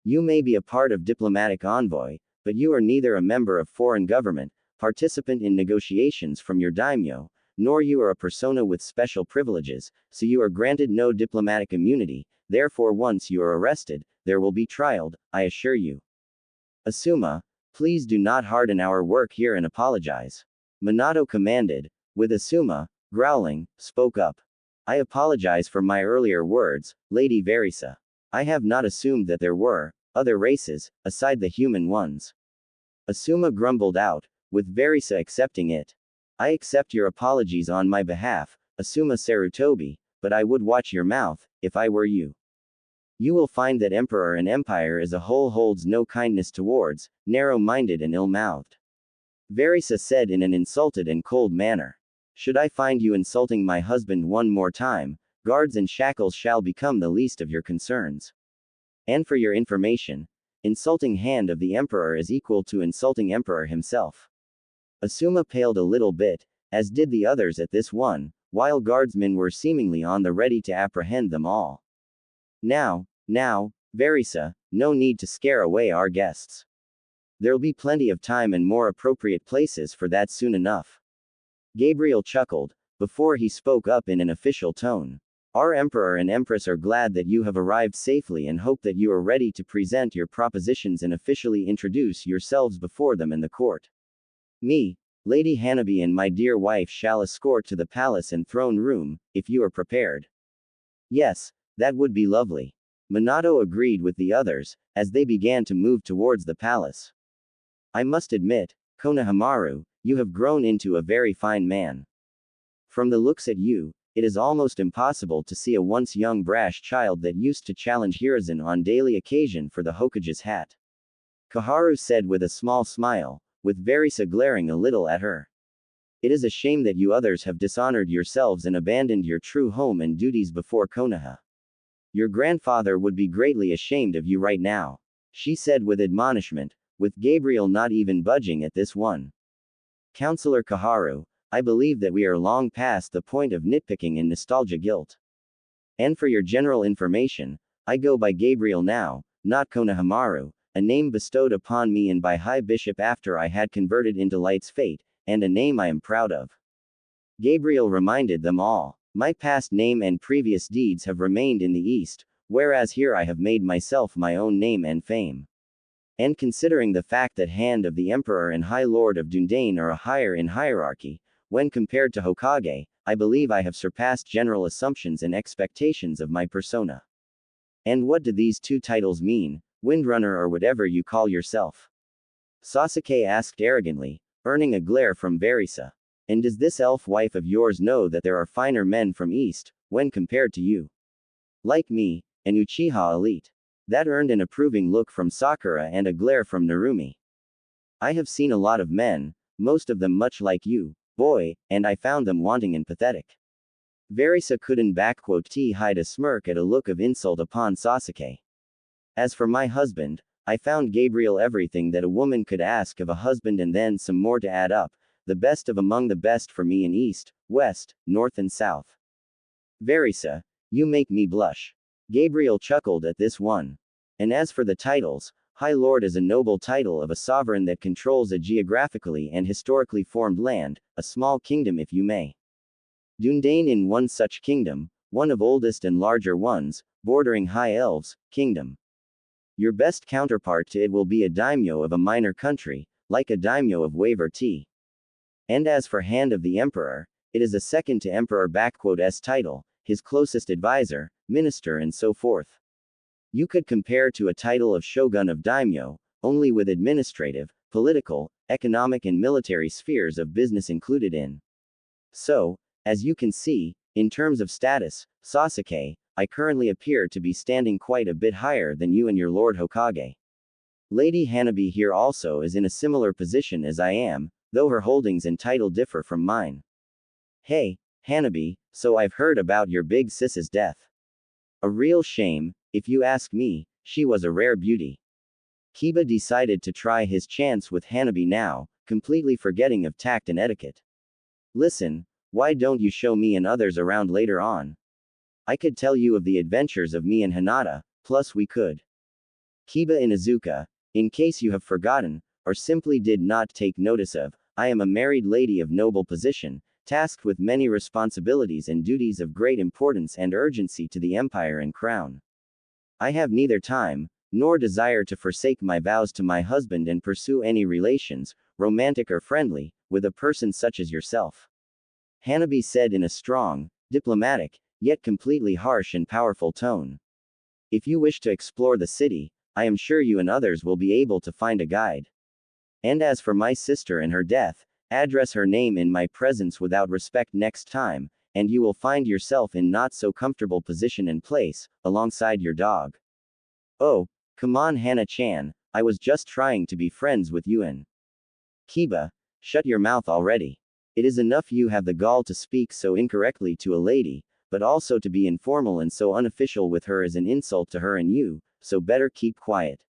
You may be a part of diplomatic envoy, but you are neither a member of foreign government, participant in negotiations from your daimyo, nor you are a persona with special privileges, so you are granted no diplomatic immunity, therefore once you are arrested, there will be trialed, I assure you. Asuma, please do not harden our work here and apologize. Minato commanded, with Asuma, growling, spoke up. I apologize for my earlier words, Lady Verisa. I have not assumed that there were other races, aside the human ones. Asuma grumbled out, with Verisa accepting it. I accept your apologies on my behalf, Asuma Sarutobi, but I would watch your mouth, if I were you. You will find that Emperor and Empire as a whole holds no kindness towards, narrow-minded and ill-mouthed. Verisa said in an insulted and cold manner. Should I find you insulting my husband one more time, guards and shackles shall become the least of your concerns. And for your information, insulting hand of the Emperor is equal to insulting Emperor himself. Asuma paled a little bit, as did the others at this one, while guardsmen were seemingly on the ready to apprehend them all. Now, Verisa, no need to scare away our guests. There'll be plenty of time and more appropriate places for that soon enough. Gabriel chuckled, before he spoke up in an official tone. Our Emperor and Empress are glad that you have arrived safely and hope that you are ready to present your propositions and officially introduce yourselves before them in the court. Me, Lady Hanabi and my dear wife shall escort to the palace and throne room, if you are prepared. Yes, that would be lovely. Minato agreed with the others, as they began to move towards the palace. I must admit, Konohamaru, you have grown into a very fine man. From the looks at you, it is almost impossible to see a once young brash child that used to challenge Hiruzen on daily occasion for the Hokage's hat. Koharu said with a small smile, with Verisa glaring a little at her. It is a shame that you others have dishonored yourselves and abandoned your true home and duties before Konoha. Your grandfather would be greatly ashamed of you right now, she said with admonishment, with Gabriel not even budging at this one. Counselor Koharu, I believe that we are long past the point of nitpicking and nostalgia guilt. And for your general information, I go by Gabriel now, not Konohamaru, a name bestowed upon me and by High Bishop after I had converted into Light's fate, and a name I am proud of. Gabriel reminded them all. My past name and previous deeds have remained in the East, whereas here I have made myself my own name and fame. And considering the fact that Hand of the Emperor and High Lord of Dundane are a higher in hierarchy, when compared to Hokage, I believe I have surpassed general assumptions and expectations of my persona. And what do these two titles mean, Windrunner or whatever you call yourself? Sasuke asked arrogantly, earning a glare from Verisa. And does this elf wife of yours know that there are finer men from East, when compared to you? Like me, an Uchiha elite. That earned an approving look from Sakura and a glare from Narumi. I have seen a lot of men, most of them much like you, boy, and I found them wanting and pathetic. Verisa couldn't hide a smirk at a look of insult upon Sasuke. As for my husband, I found Gabriel everything that a woman could ask of a husband and then some more to add up, the best of among the best for me in East, West, North and South. Verisa, you make me blush. Gabriel chuckled at this one. And as for the titles, High Lord is a noble title of a sovereign that controls a geographically and historically formed land, a small kingdom if you may. Dundane in one such kingdom, one of oldest and larger ones, bordering High Elves, kingdom. Your best counterpart to it will be a daimyo of a minor country, like a daimyo of Waver T. And as for Hand of the Emperor, it is a second to Emperor S title, his closest advisor, minister and so forth. You could compare to a title of Shogun of Daimyo, only with administrative, political, economic and military spheres of business included in. So, as you can see, in terms of status, Sasuke, I currently appear to be standing quite a bit higher than you and your Lord Hokage. Lady Hanabi here also is in a similar position as I am, though her holdings and title differ from mine. Hey, Hanabi, so I've heard about your big sis's death. A real shame, if you ask me, she was a rare beauty. Kiba decided to try his chance with Hanabi now, completely forgetting of tact and etiquette. Listen, why don't you show me and others around later on? I could tell you of the adventures of me and Hinata, plus we could. Kiba Inuzuka, in case you have forgotten, or simply did not take notice of, I am a married lady of noble position, tasked with many responsibilities and duties of great importance and urgency to the empire and crown. I have neither time, nor desire to forsake my vows to my husband and pursue any relations, romantic or friendly, with a person such as yourself. Hanabi said in a strong, diplomatic, yet completely harsh and powerful tone. If you wish to explore the city, I am sure you and others will be able to find a guide. And as for my sister and her death, address her name in my presence without respect next time, and you will find yourself in not so comfortable position and place, alongside your dog. Oh, come on Hana-chan, I was just trying to be friends with you and Kiba, shut your mouth already. It is enough you have the gall to speak so incorrectly to a lady, but also to be informal and so unofficial with her is an insult to her and you, so better keep quiet.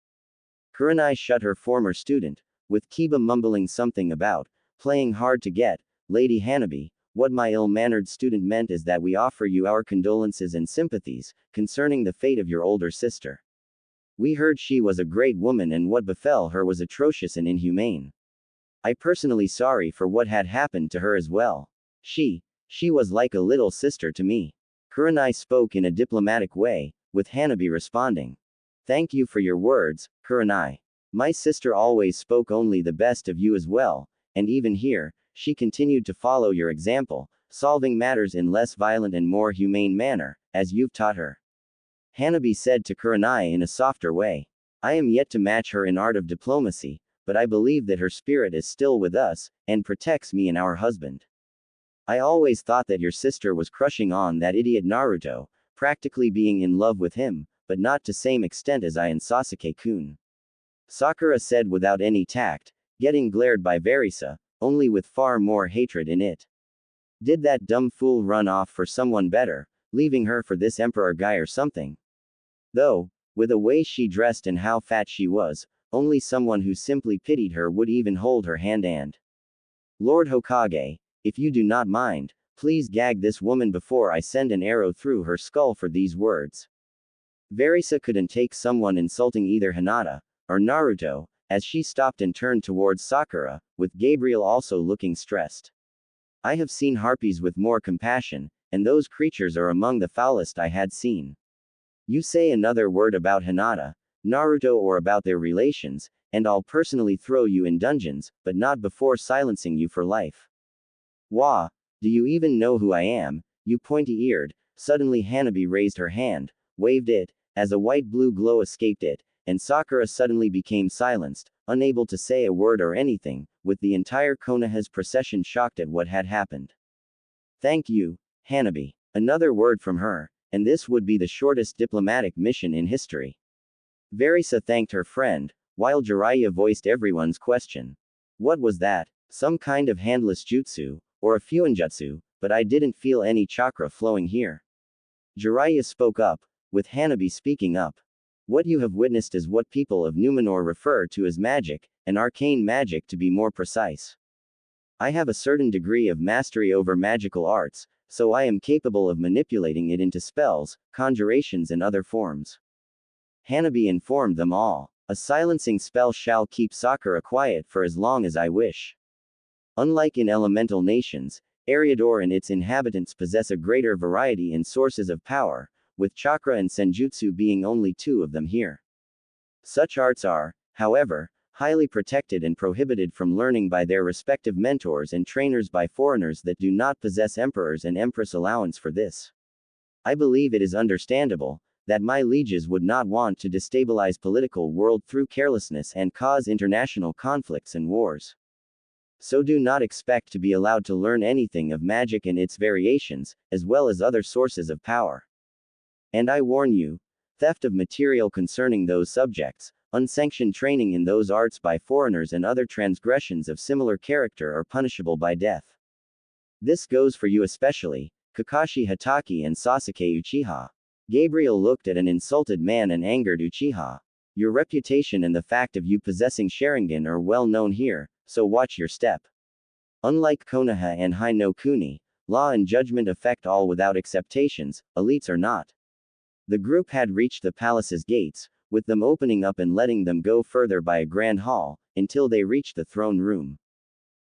Kurenai shut her former student, with Kiba mumbling something about playing hard to get. Lady Hanabi, what my ill-mannered student meant is that we offer you our condolences and sympathies concerning the fate of your older sister. We heard she was a great woman and what befell her was atrocious and inhumane. I personally sorry for what had happened to her as well. She was like a little sister to me. Kurenai spoke in a diplomatic way, with Hanabi responding. Thank you for your words, Kurenai. My sister always spoke only the best of you as well, and even here, she continued to follow your example, solving matters in less violent and more humane manner, as you've taught her. Hanabi said to Kurenai in a softer way. I am yet to match her in art of diplomacy, but I believe that her spirit is still with us, and protects me and our husband. I always thought that your sister was crushing on that idiot Naruto, practically being in love with him, but not to same extent as I and Sasuke-kun. Sakura said without any tact, getting glared by Verisa, only with far more hatred in it. Did that dumb fool run off for someone better, leaving her for this emperor guy or something? Though, with the way she dressed and how fat she was, only someone who simply pitied her would even hold her hand and. Lord Hokage, if you do not mind, please gag this woman before I send an arrow through her skull for these words. Verisa couldn't take someone insulting either Hinata or Naruto, as she stopped and turned towards Sakura, with Gabriel also looking stressed. I have seen harpies with more compassion, and those creatures are among the foulest I had seen. You say another word about Hinata, Naruto or about their relations, and I'll personally throw you in dungeons, but not before silencing you for life. Wah, do you even know who I am, you pointy-eared? Suddenly Hanabi raised her hand, waved it, as a white-blue glow escaped it, and Sakura suddenly became silenced, unable to say a word or anything, with the entire Konoha's procession shocked at what had happened. Thank you, Hanabi. Another word from her, and this would be the shortest diplomatic mission in history. Verisa thanked her friend, while Jiraiya voiced everyone's question. What was that? Some kind of handless jutsu, or a fuinjutsu, but I didn't feel any chakra flowing here. Jiraiya spoke up, with Hanabi speaking up. What you have witnessed is what people of Numenor refer to as magic, an arcane magic to be more precise. I have a certain degree of mastery over magical arts, so I am capable of manipulating it into spells, conjurations and other forms. Hanabi informed them all. A silencing spell shall keep Sakura quiet for as long as I wish. Unlike in elemental nations, Eriador and its inhabitants possess a greater variety in sources of power, with chakra and senjutsu being only two of them here. Such arts are, however, highly protected and prohibited from learning by their respective mentors and trainers by foreigners that do not possess emperors and empress allowance for this. I believe it is understandable that my lieges would not want to destabilize political world through carelessness and cause international conflicts and wars. So do not expect to be allowed to learn anything of magic and its variations, as well as other sources of power. And I warn you, theft of material concerning those subjects, unsanctioned training in those arts by foreigners and other transgressions of similar character are punishable by death. This goes for you especially, Kakashi Hatake and Sasuke Uchiha. Gabriel looked at an insulted man and angered Uchiha. Your reputation and the fact of you possessing Sharingan are well known here, so watch your step. Unlike Konoha and Hai no Kuni, law and judgment affect all without exceptions, elites or not. The group had reached the palace's gates, with them opening up and letting them go further by a grand hall, until they reached the throne room.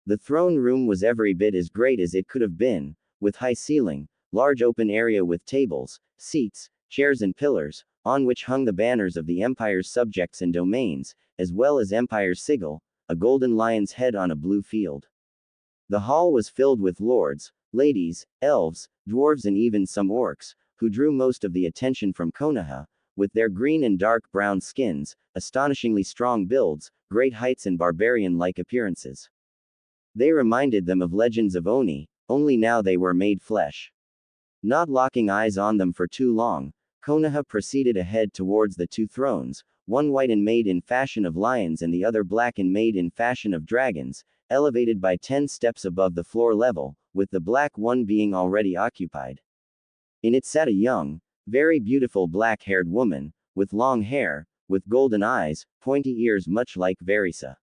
The throne room was every bit as great as it could have been, with high ceiling, large open area with tables, seats, chairs and pillars, on which hung the banners of the empire's subjects and domains, as well as empire's sigil, a golden lion's head on a blue field. The hall was filled with lords, ladies, elves, dwarves and even some orcs, who drew most of the attention from Konoha, with their green and dark brown skins, astonishingly strong builds, great heights and barbarian-like appearances. They reminded them of legends of Oni, only now they were made flesh. Not locking eyes on them for too long, Konoha proceeded ahead towards the two thrones, one white and made in fashion of lions and the other black and made in fashion of dragons, elevated by 10 steps above the floor level, with the black one being already occupied. In it sat a young, very beautiful black-haired woman, with long hair, with golden eyes, pointy ears much like Verisa.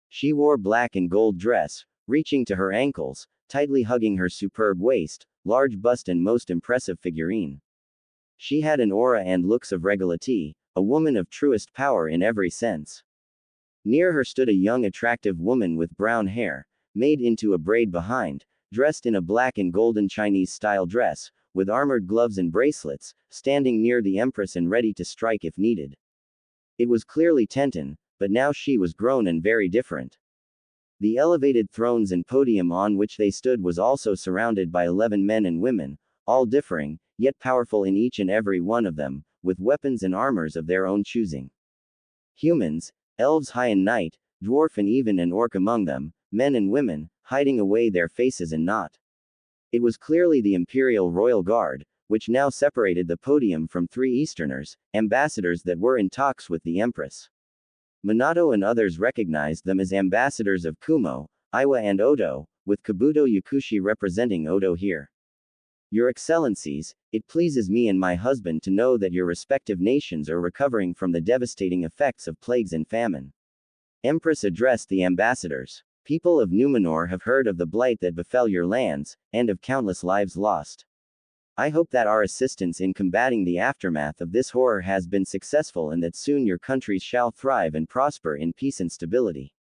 She wore black and gold dress, reaching to her ankles, tightly hugging her superb waist, large bust and most impressive figurine. She had an aura and looks of regality, a woman of truest power in every sense. Near her stood a young attractive woman with brown hair, made into a braid behind, dressed in a black and golden Chinese-style dress, with armored gloves and bracelets, standing near the Empress and ready to strike if needed. It was clearly Tenten, but now she was grown and very different. The elevated thrones and podium on which they stood was also surrounded by 11 men and women, all differing, yet powerful in each and every one of them, with weapons and armors of their own choosing. Humans, elves high and knight, dwarf and even an orc among them, men and women, hiding away their faces and not. It was clearly the Imperial Royal Guard, which now separated the podium from 3 Easterners, ambassadors that were in talks with the Empress. Minato and others recognized them as ambassadors of Kumo, Iwa and Odo, with Kabuto Yakushi representing Odo here. Your Excellencies, it pleases me and my husband to know that your respective nations are recovering from the devastating effects of plagues and famine. Empress addressed the ambassadors. People of Numenor have heard of the blight that befell your lands, and of countless lives lost. I hope that our assistance in combating the aftermath of this horror has been successful and that soon your countries shall thrive and prosper in peace and stability.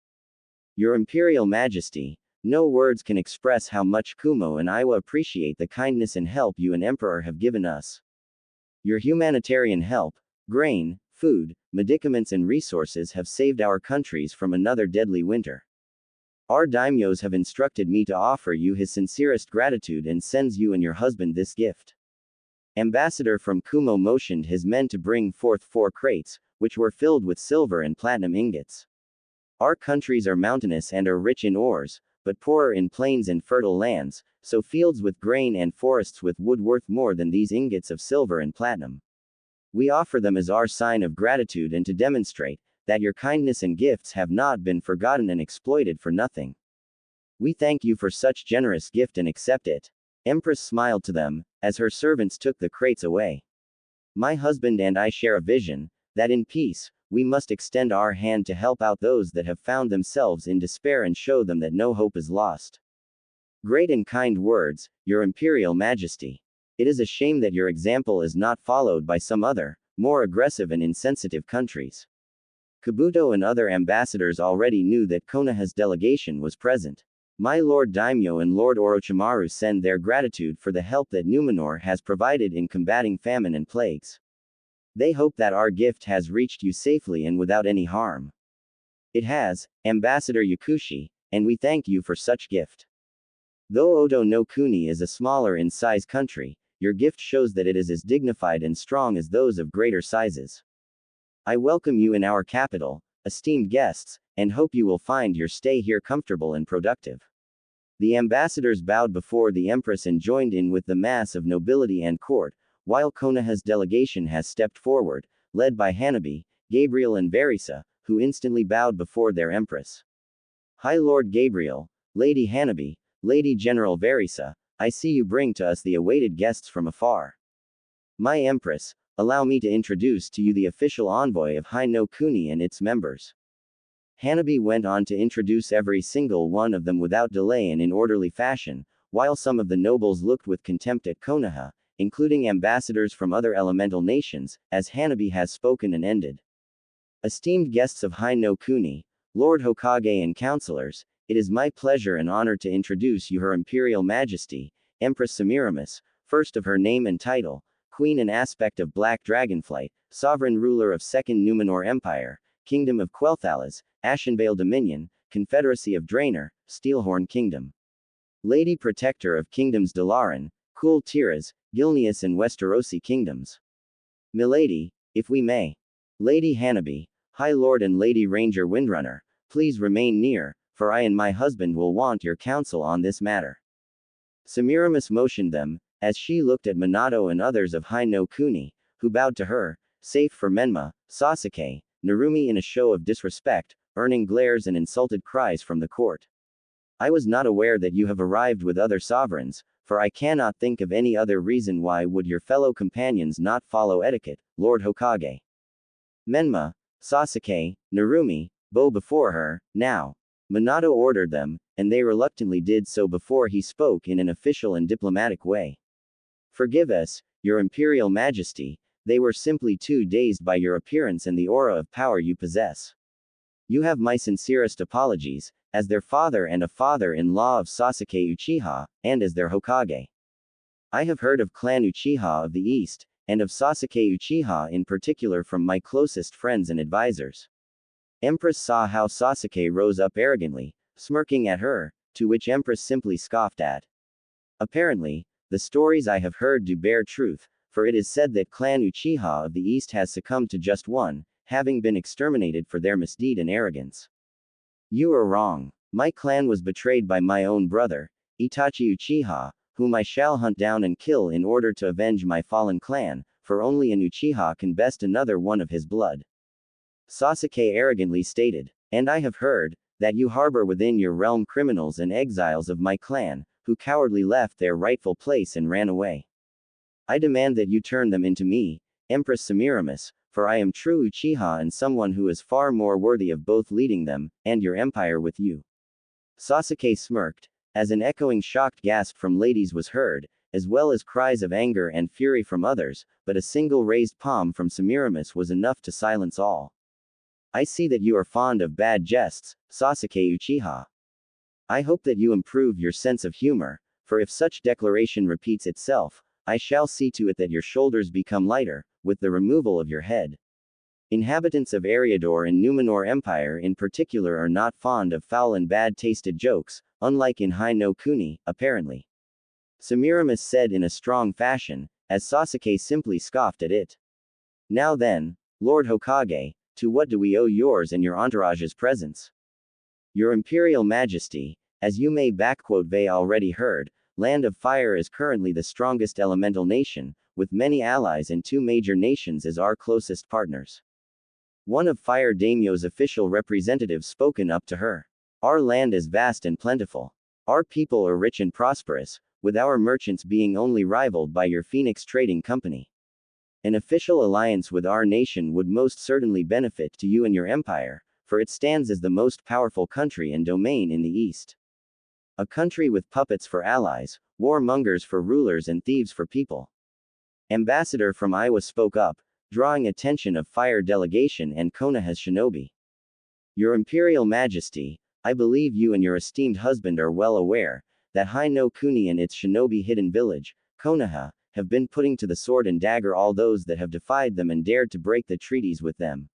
Your Imperial Majesty, no words can express how much Kumo and Iwa appreciate the kindness and help you and Emperor have given us. Your humanitarian help, grain, food, medicaments and resources have saved our countries from another deadly winter. Our daimyos have instructed me to offer you his sincerest gratitude and sends you and your husband this gift. Ambassador from Kumo motioned his men to bring forth 4 crates, which were filled with silver and platinum ingots. Our countries are mountainous and are rich in ores, but poorer in plains and fertile lands, so fields with grain and forests with wood worth more than these ingots of silver and platinum. We offer them as our sign of gratitude and to demonstrate that your kindness and gifts have not been forgotten and exploited for nothing. We thank you for such generous gift and accept it. Empress smiled to them, as her servants took the crates away. My husband and I share a vision, that in peace, we must extend our hand to help out those that have found themselves in despair and show them that no hope is lost. Great and kind words, Your Imperial Majesty. It is a shame that your example is not followed by some other, more aggressive and insensitive countries. Kabuto and other ambassadors already knew that Konoha's delegation was present. My Lord Daimyo and Lord Orochimaru send their gratitude for the help that Numenor has provided in combating famine and plagues. They hope that our gift has reached you safely and without any harm. It has, Ambassador Yakushi, and we thank you for such gift. Though Odo no Kuni is a smaller in size country, your gift shows that it is as dignified and strong as those of greater sizes. I welcome you in our capital, esteemed guests, and hope you will find your stay here comfortable and productive. The ambassadors bowed before the Empress and joined in with the mass of nobility and court, while Konoha's delegation has stepped forward, led by Hanabi, Gabriel and Verisa, who instantly bowed before their Empress. High Lord Gabriel, Lady Hanabi, Lady General Verisa, I see you bring to us the awaited guests from afar. My Empress, allow me to introduce to you the official envoy of Hai no Kuni and its members. Hanabi went on to introduce every single one of them without delay and in orderly fashion, while some of the nobles looked with contempt at Konoha, including ambassadors from other elemental nations, as Hanabi has spoken and ended. Esteemed guests of Hai no Kuni, Lord Hokage and counselors, it is my pleasure and honor to introduce you Her Imperial Majesty, Empress Semiramis, first of her name and title, Queen and aspect of Black Dragonflight, sovereign ruler of Second Numenor Empire, Kingdom of Quel'Thalas, Ashenvale Dominion, Confederacy of Draenor, Steelhorn Kingdom. Lady Protector of Kingdoms Dalaran, Kul Tiras, Gilneas and Westerosi Kingdoms. Milady, if we may. Lady Hanabi, High Lord and Lady Ranger Windrunner, please remain near, for I and my husband will want your counsel on this matter. Semiramis motioned them, as she looked at Minato and others of Hai no Kuni, who bowed to her, save for Menma, Sasuke, Narumi in a show of disrespect, earning glares and insulted cries from the court. I was not aware that you have arrived with other sovereigns, for I cannot think of any other reason why would your fellow companions not follow etiquette, Lord Hokage. Menma, Sasuke, Narumi, bow before her, now. Minato ordered them, and they reluctantly did so before he spoke in an official and diplomatic way. Forgive us, Your Imperial Majesty, they were simply too dazed by your appearance and the aura of power you possess. You have my sincerest apologies, as their father and a father-in-law of Sasuke Uchiha, and as their Hokage. I have heard of Clan Uchiha of the East, and of Sasuke Uchiha in particular from my closest friends and advisors. Empress saw how Sasuke rose up arrogantly, smirking at her, to which Empress simply scoffed at. Apparently, the stories I have heard do bear truth, for it is said that Clan Uchiha of the East has succumbed to just one, having been exterminated for their misdeed and arrogance. You are wrong. My clan was betrayed by my own brother, Itachi Uchiha, whom I shall hunt down and kill in order to avenge my fallen clan, for only an Uchiha can best another one of his blood. Sasuke arrogantly stated, and I have heard, that you harbor within your realm criminals and exiles of my clan, who cowardly left their rightful place and ran away. I demand that you turn them into me, Empress Semiramis, for I am true Uchiha and someone who is far more worthy of both leading them, and your empire with you. Sasuke smirked, as an echoing shocked gasp from ladies was heard, as well as cries of anger and fury from others, but a single raised palm from Semiramis was enough to silence all. I see that you are fond of bad jests, Sasuke Uchiha. I hope that you improve your sense of humor, for if such declaration repeats itself, I shall see to it that your shoulders become lighter, with the removal of your head. Inhabitants of Eriador and Numenor Empire in particular are not fond of foul and bad-tasted jokes, unlike in Hai no Kuni, apparently. Semiramis said in a strong fashion, as Sasuke simply scoffed at it. Now then, Lord Hokage, to what do we owe yours and your entourage's presence? Your Imperial Majesty, as you may they already heard, Land of Fire is currently the strongest elemental nation, with many allies and two major nations as our closest partners. One of Fire Daimyo's official representatives spoken up to her. Our land is vast and plentiful. Our people are rich and prosperous, with our merchants being only rivaled by your Phoenix Trading Company. An official alliance with our nation would most certainly benefit to you and your empire, for it stands as the most powerful country and domain in the East. A country with puppets for allies, warmongers for rulers and thieves for people. Ambassador from Iowa spoke up, drawing attention of Fire delegation and Konoha's shinobi. Your Imperial Majesty, I believe you and your esteemed husband are well aware, that Hai no Kuni and its shinobi hidden village, Konoha, have been putting to the sword and dagger all those that have defied them and dared to break the treaties with them.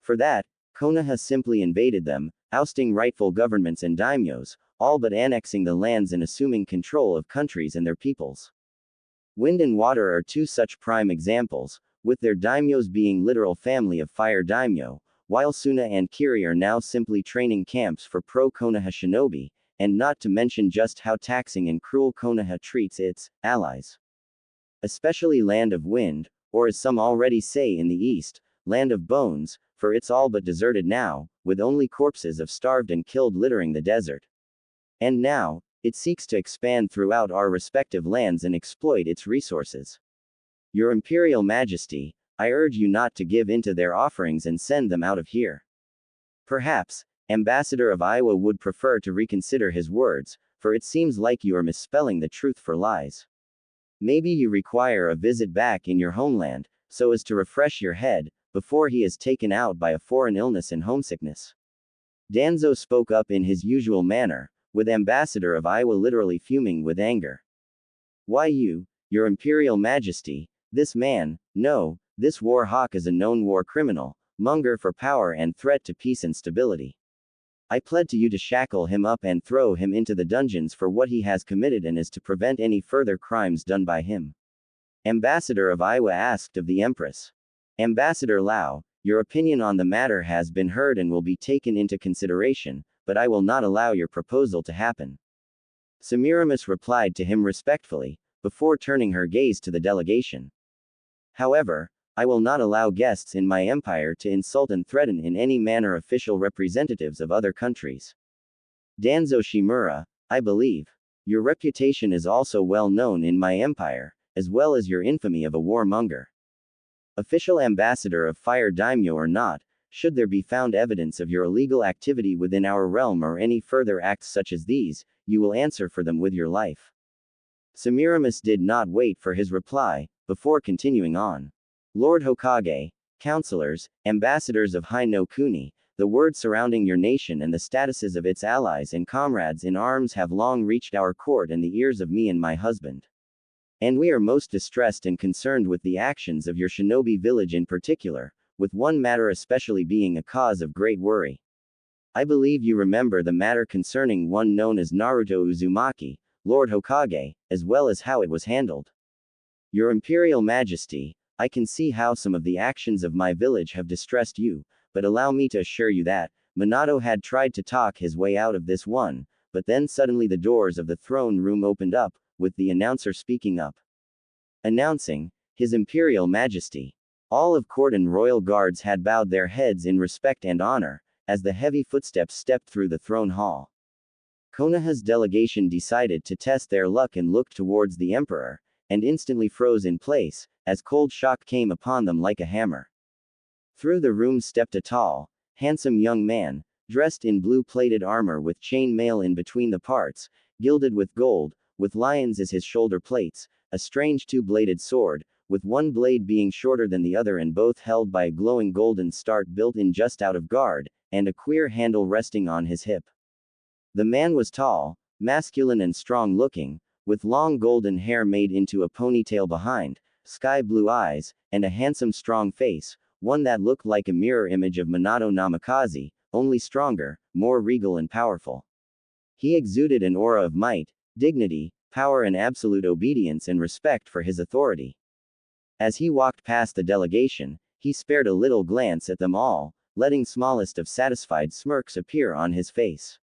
For that, Konoha simply invaded them, ousting rightful governments and daimyos, all but annexing the lands and assuming control of countries and their peoples. Wind and Water are two such prime examples, with their daimyos being literal family of Fire daimyo, while Suna and Kiri are now simply training camps for pro-Konoha shinobi, and not to mention just how taxing and cruel Konoha treats its allies. Especially Land of Wind, or as some already say in the East, Land of Bones, for it's all but deserted now, with only corpses of starved and killed littering the desert. And now, It seeks to expand throughout our respective lands and exploit its resources. Your Imperial Majesty, I urge you not to give in to their offerings and send them out of here. Perhaps, Ambassador of Iowa would prefer to reconsider his words, for it seems like you are misspelling the truth for lies. Maybe you require a visit back in your homeland, so as to refresh your head, before he is taken out by a foreign illness and homesickness. Danzo spoke up in his usual manner, with Ambassador of Iowa literally fuming with anger. Why you, your Imperial Majesty, this man, no, this war hawk is a known war criminal, monger for power and threat to peace and stability. I plead to you to shackle him up and throw him into the dungeons for what he has committed and is to prevent any further crimes done by him. Ambassador of Iowa asked of the Empress. Ambassador Lao, your opinion on the matter has been heard and will be taken into consideration, but I will not allow your proposal to happen. Semiramis replied to him respectfully, before turning her gaze to the delegation. However, I will not allow guests in my empire to insult and threaten in any manner official representatives of other countries. Danzo Shimura, I believe. Your reputation is also well known in my empire, as well as your infamy of a warmonger. Official ambassador of Fire Daimyo or not, should there be found evidence of your illegal activity within our realm or any further acts such as these, you will answer for them with your life. Semiramis did not wait for his reply, before continuing on. Lord Hokage, counselors, ambassadors of Hai no Kuni, the word surrounding your nation and the statuses of its allies and comrades in arms have long reached our court and the ears of me and my husband. And we are most distressed and concerned with the actions of your shinobi village in particular, with one matter especially being a cause of great worry. I believe you remember the matter concerning one known as Naruto Uzumaki, Lord Hokage, as well as how it was handled. Your Imperial Majesty, I can see how some of the actions of my village have distressed you, but allow me to assure you that, Minato had tried to talk his way out of this one, but then suddenly the doors of the throne room opened up, with the announcer speaking up. Announcing, His Imperial Majesty. All of court and royal guards had bowed their heads in respect and honor, as the heavy footsteps stepped through the throne hall. Konoha's delegation decided to test their luck and looked towards the emperor, and instantly froze in place, as cold shock came upon them like a hammer. Through the room stepped a tall, handsome young man, dressed in blue-plated armor with chain mail in between the parts, gilded with gold, with lions as his shoulder plates, a strange two-bladed sword, with one blade being shorter than the other and both held by a glowing golden start built in just out of guard, and a queer handle resting on his hip. The man was tall, masculine and strong-looking, with long golden hair made into a ponytail behind, sky-blue eyes, and a handsome strong face, one that looked like a mirror image of Minato Namikaze, only stronger, more regal and powerful. He exuded an aura of might, dignity, power and absolute obedience and respect for his authority. As he walked past the delegation, he spared a little glance at them all, letting smallest of satisfied smirks appear on his face.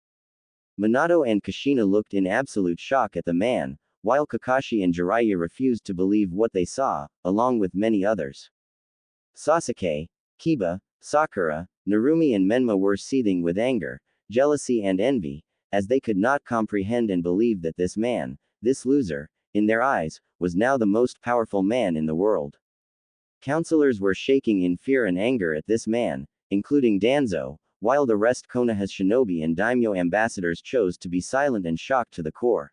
Minato and Kushina looked in absolute shock at the man, while Kakashi and Jiraiya refused to believe what they saw, along with many others. Sasuke, Kiba, Sakura, Narumi and Menma were seething with anger, jealousy and envy, as they could not comprehend and believe that this man, this loser, in their eyes, was now the most powerful man in the world. Counselors were shaking in fear and anger at this man, including Danzo, while the rest Konoha's shinobi and daimyo ambassadors chose to be silent and shocked to the core.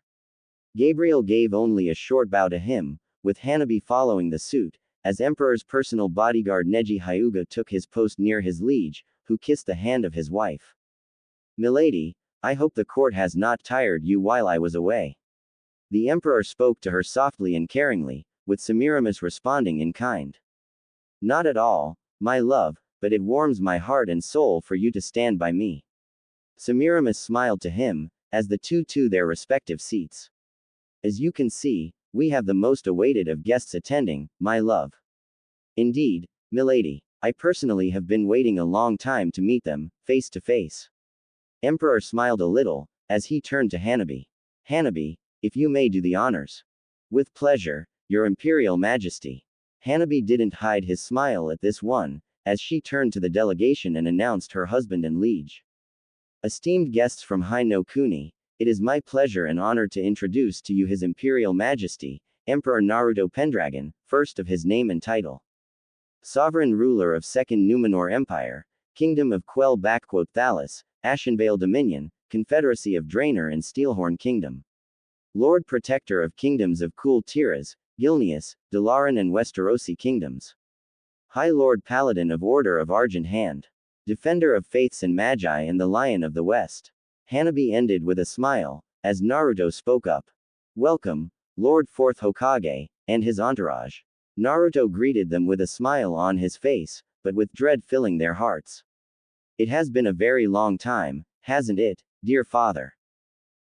Gabriel gave only a short bow to him, with Hanabi following the suit, as Emperor's personal bodyguard Neji Hyuga took his post near his liege, who kissed the hand of his wife. Milady, I hope the court has not tired you while I was away. The Emperor spoke to her softly and caringly, with Semiramis responding in kind. Not at all, my love, but it warms my heart and soul for you to stand by me. Semiramis smiled to him, as the two to their respective seats. As you can see, we have the most awaited of guests attending, my love. Indeed, milady, I personally have been waiting a long time to meet them, face to face. Emperor smiled a little, as he turned to Hanabi. Hanabi, if you may do the honors. With pleasure, your Imperial Majesty. Hanabi didn't hide his smile at this one, as she turned to the delegation and announced her husband and liege. Esteemed guests from Hai no Kuni, It is my pleasure and honor to introduce to you His Imperial Majesty, Emperor Naruto Pendragon, first of his name and title. Sovereign ruler of Second Numenor Empire, Kingdom of Quell-Thalas, Ashenvale Dominion, Confederacy of Draenor and Steelhorn Kingdom. Lord Protector of Kingdoms of Kul Tiras, Gilneas, Dalaran and Westerosi Kingdoms. High Lord Paladin of Order of Argent Hand. Defender of Faiths and Magi and the Lion of the West. Hanabi ended with a smile, as Naruto spoke up. Welcome, Lord Fourth Hokage, and his entourage. Naruto greeted them with a smile on his face, but with dread filling their hearts. It has been a very long time, hasn't it, dear father?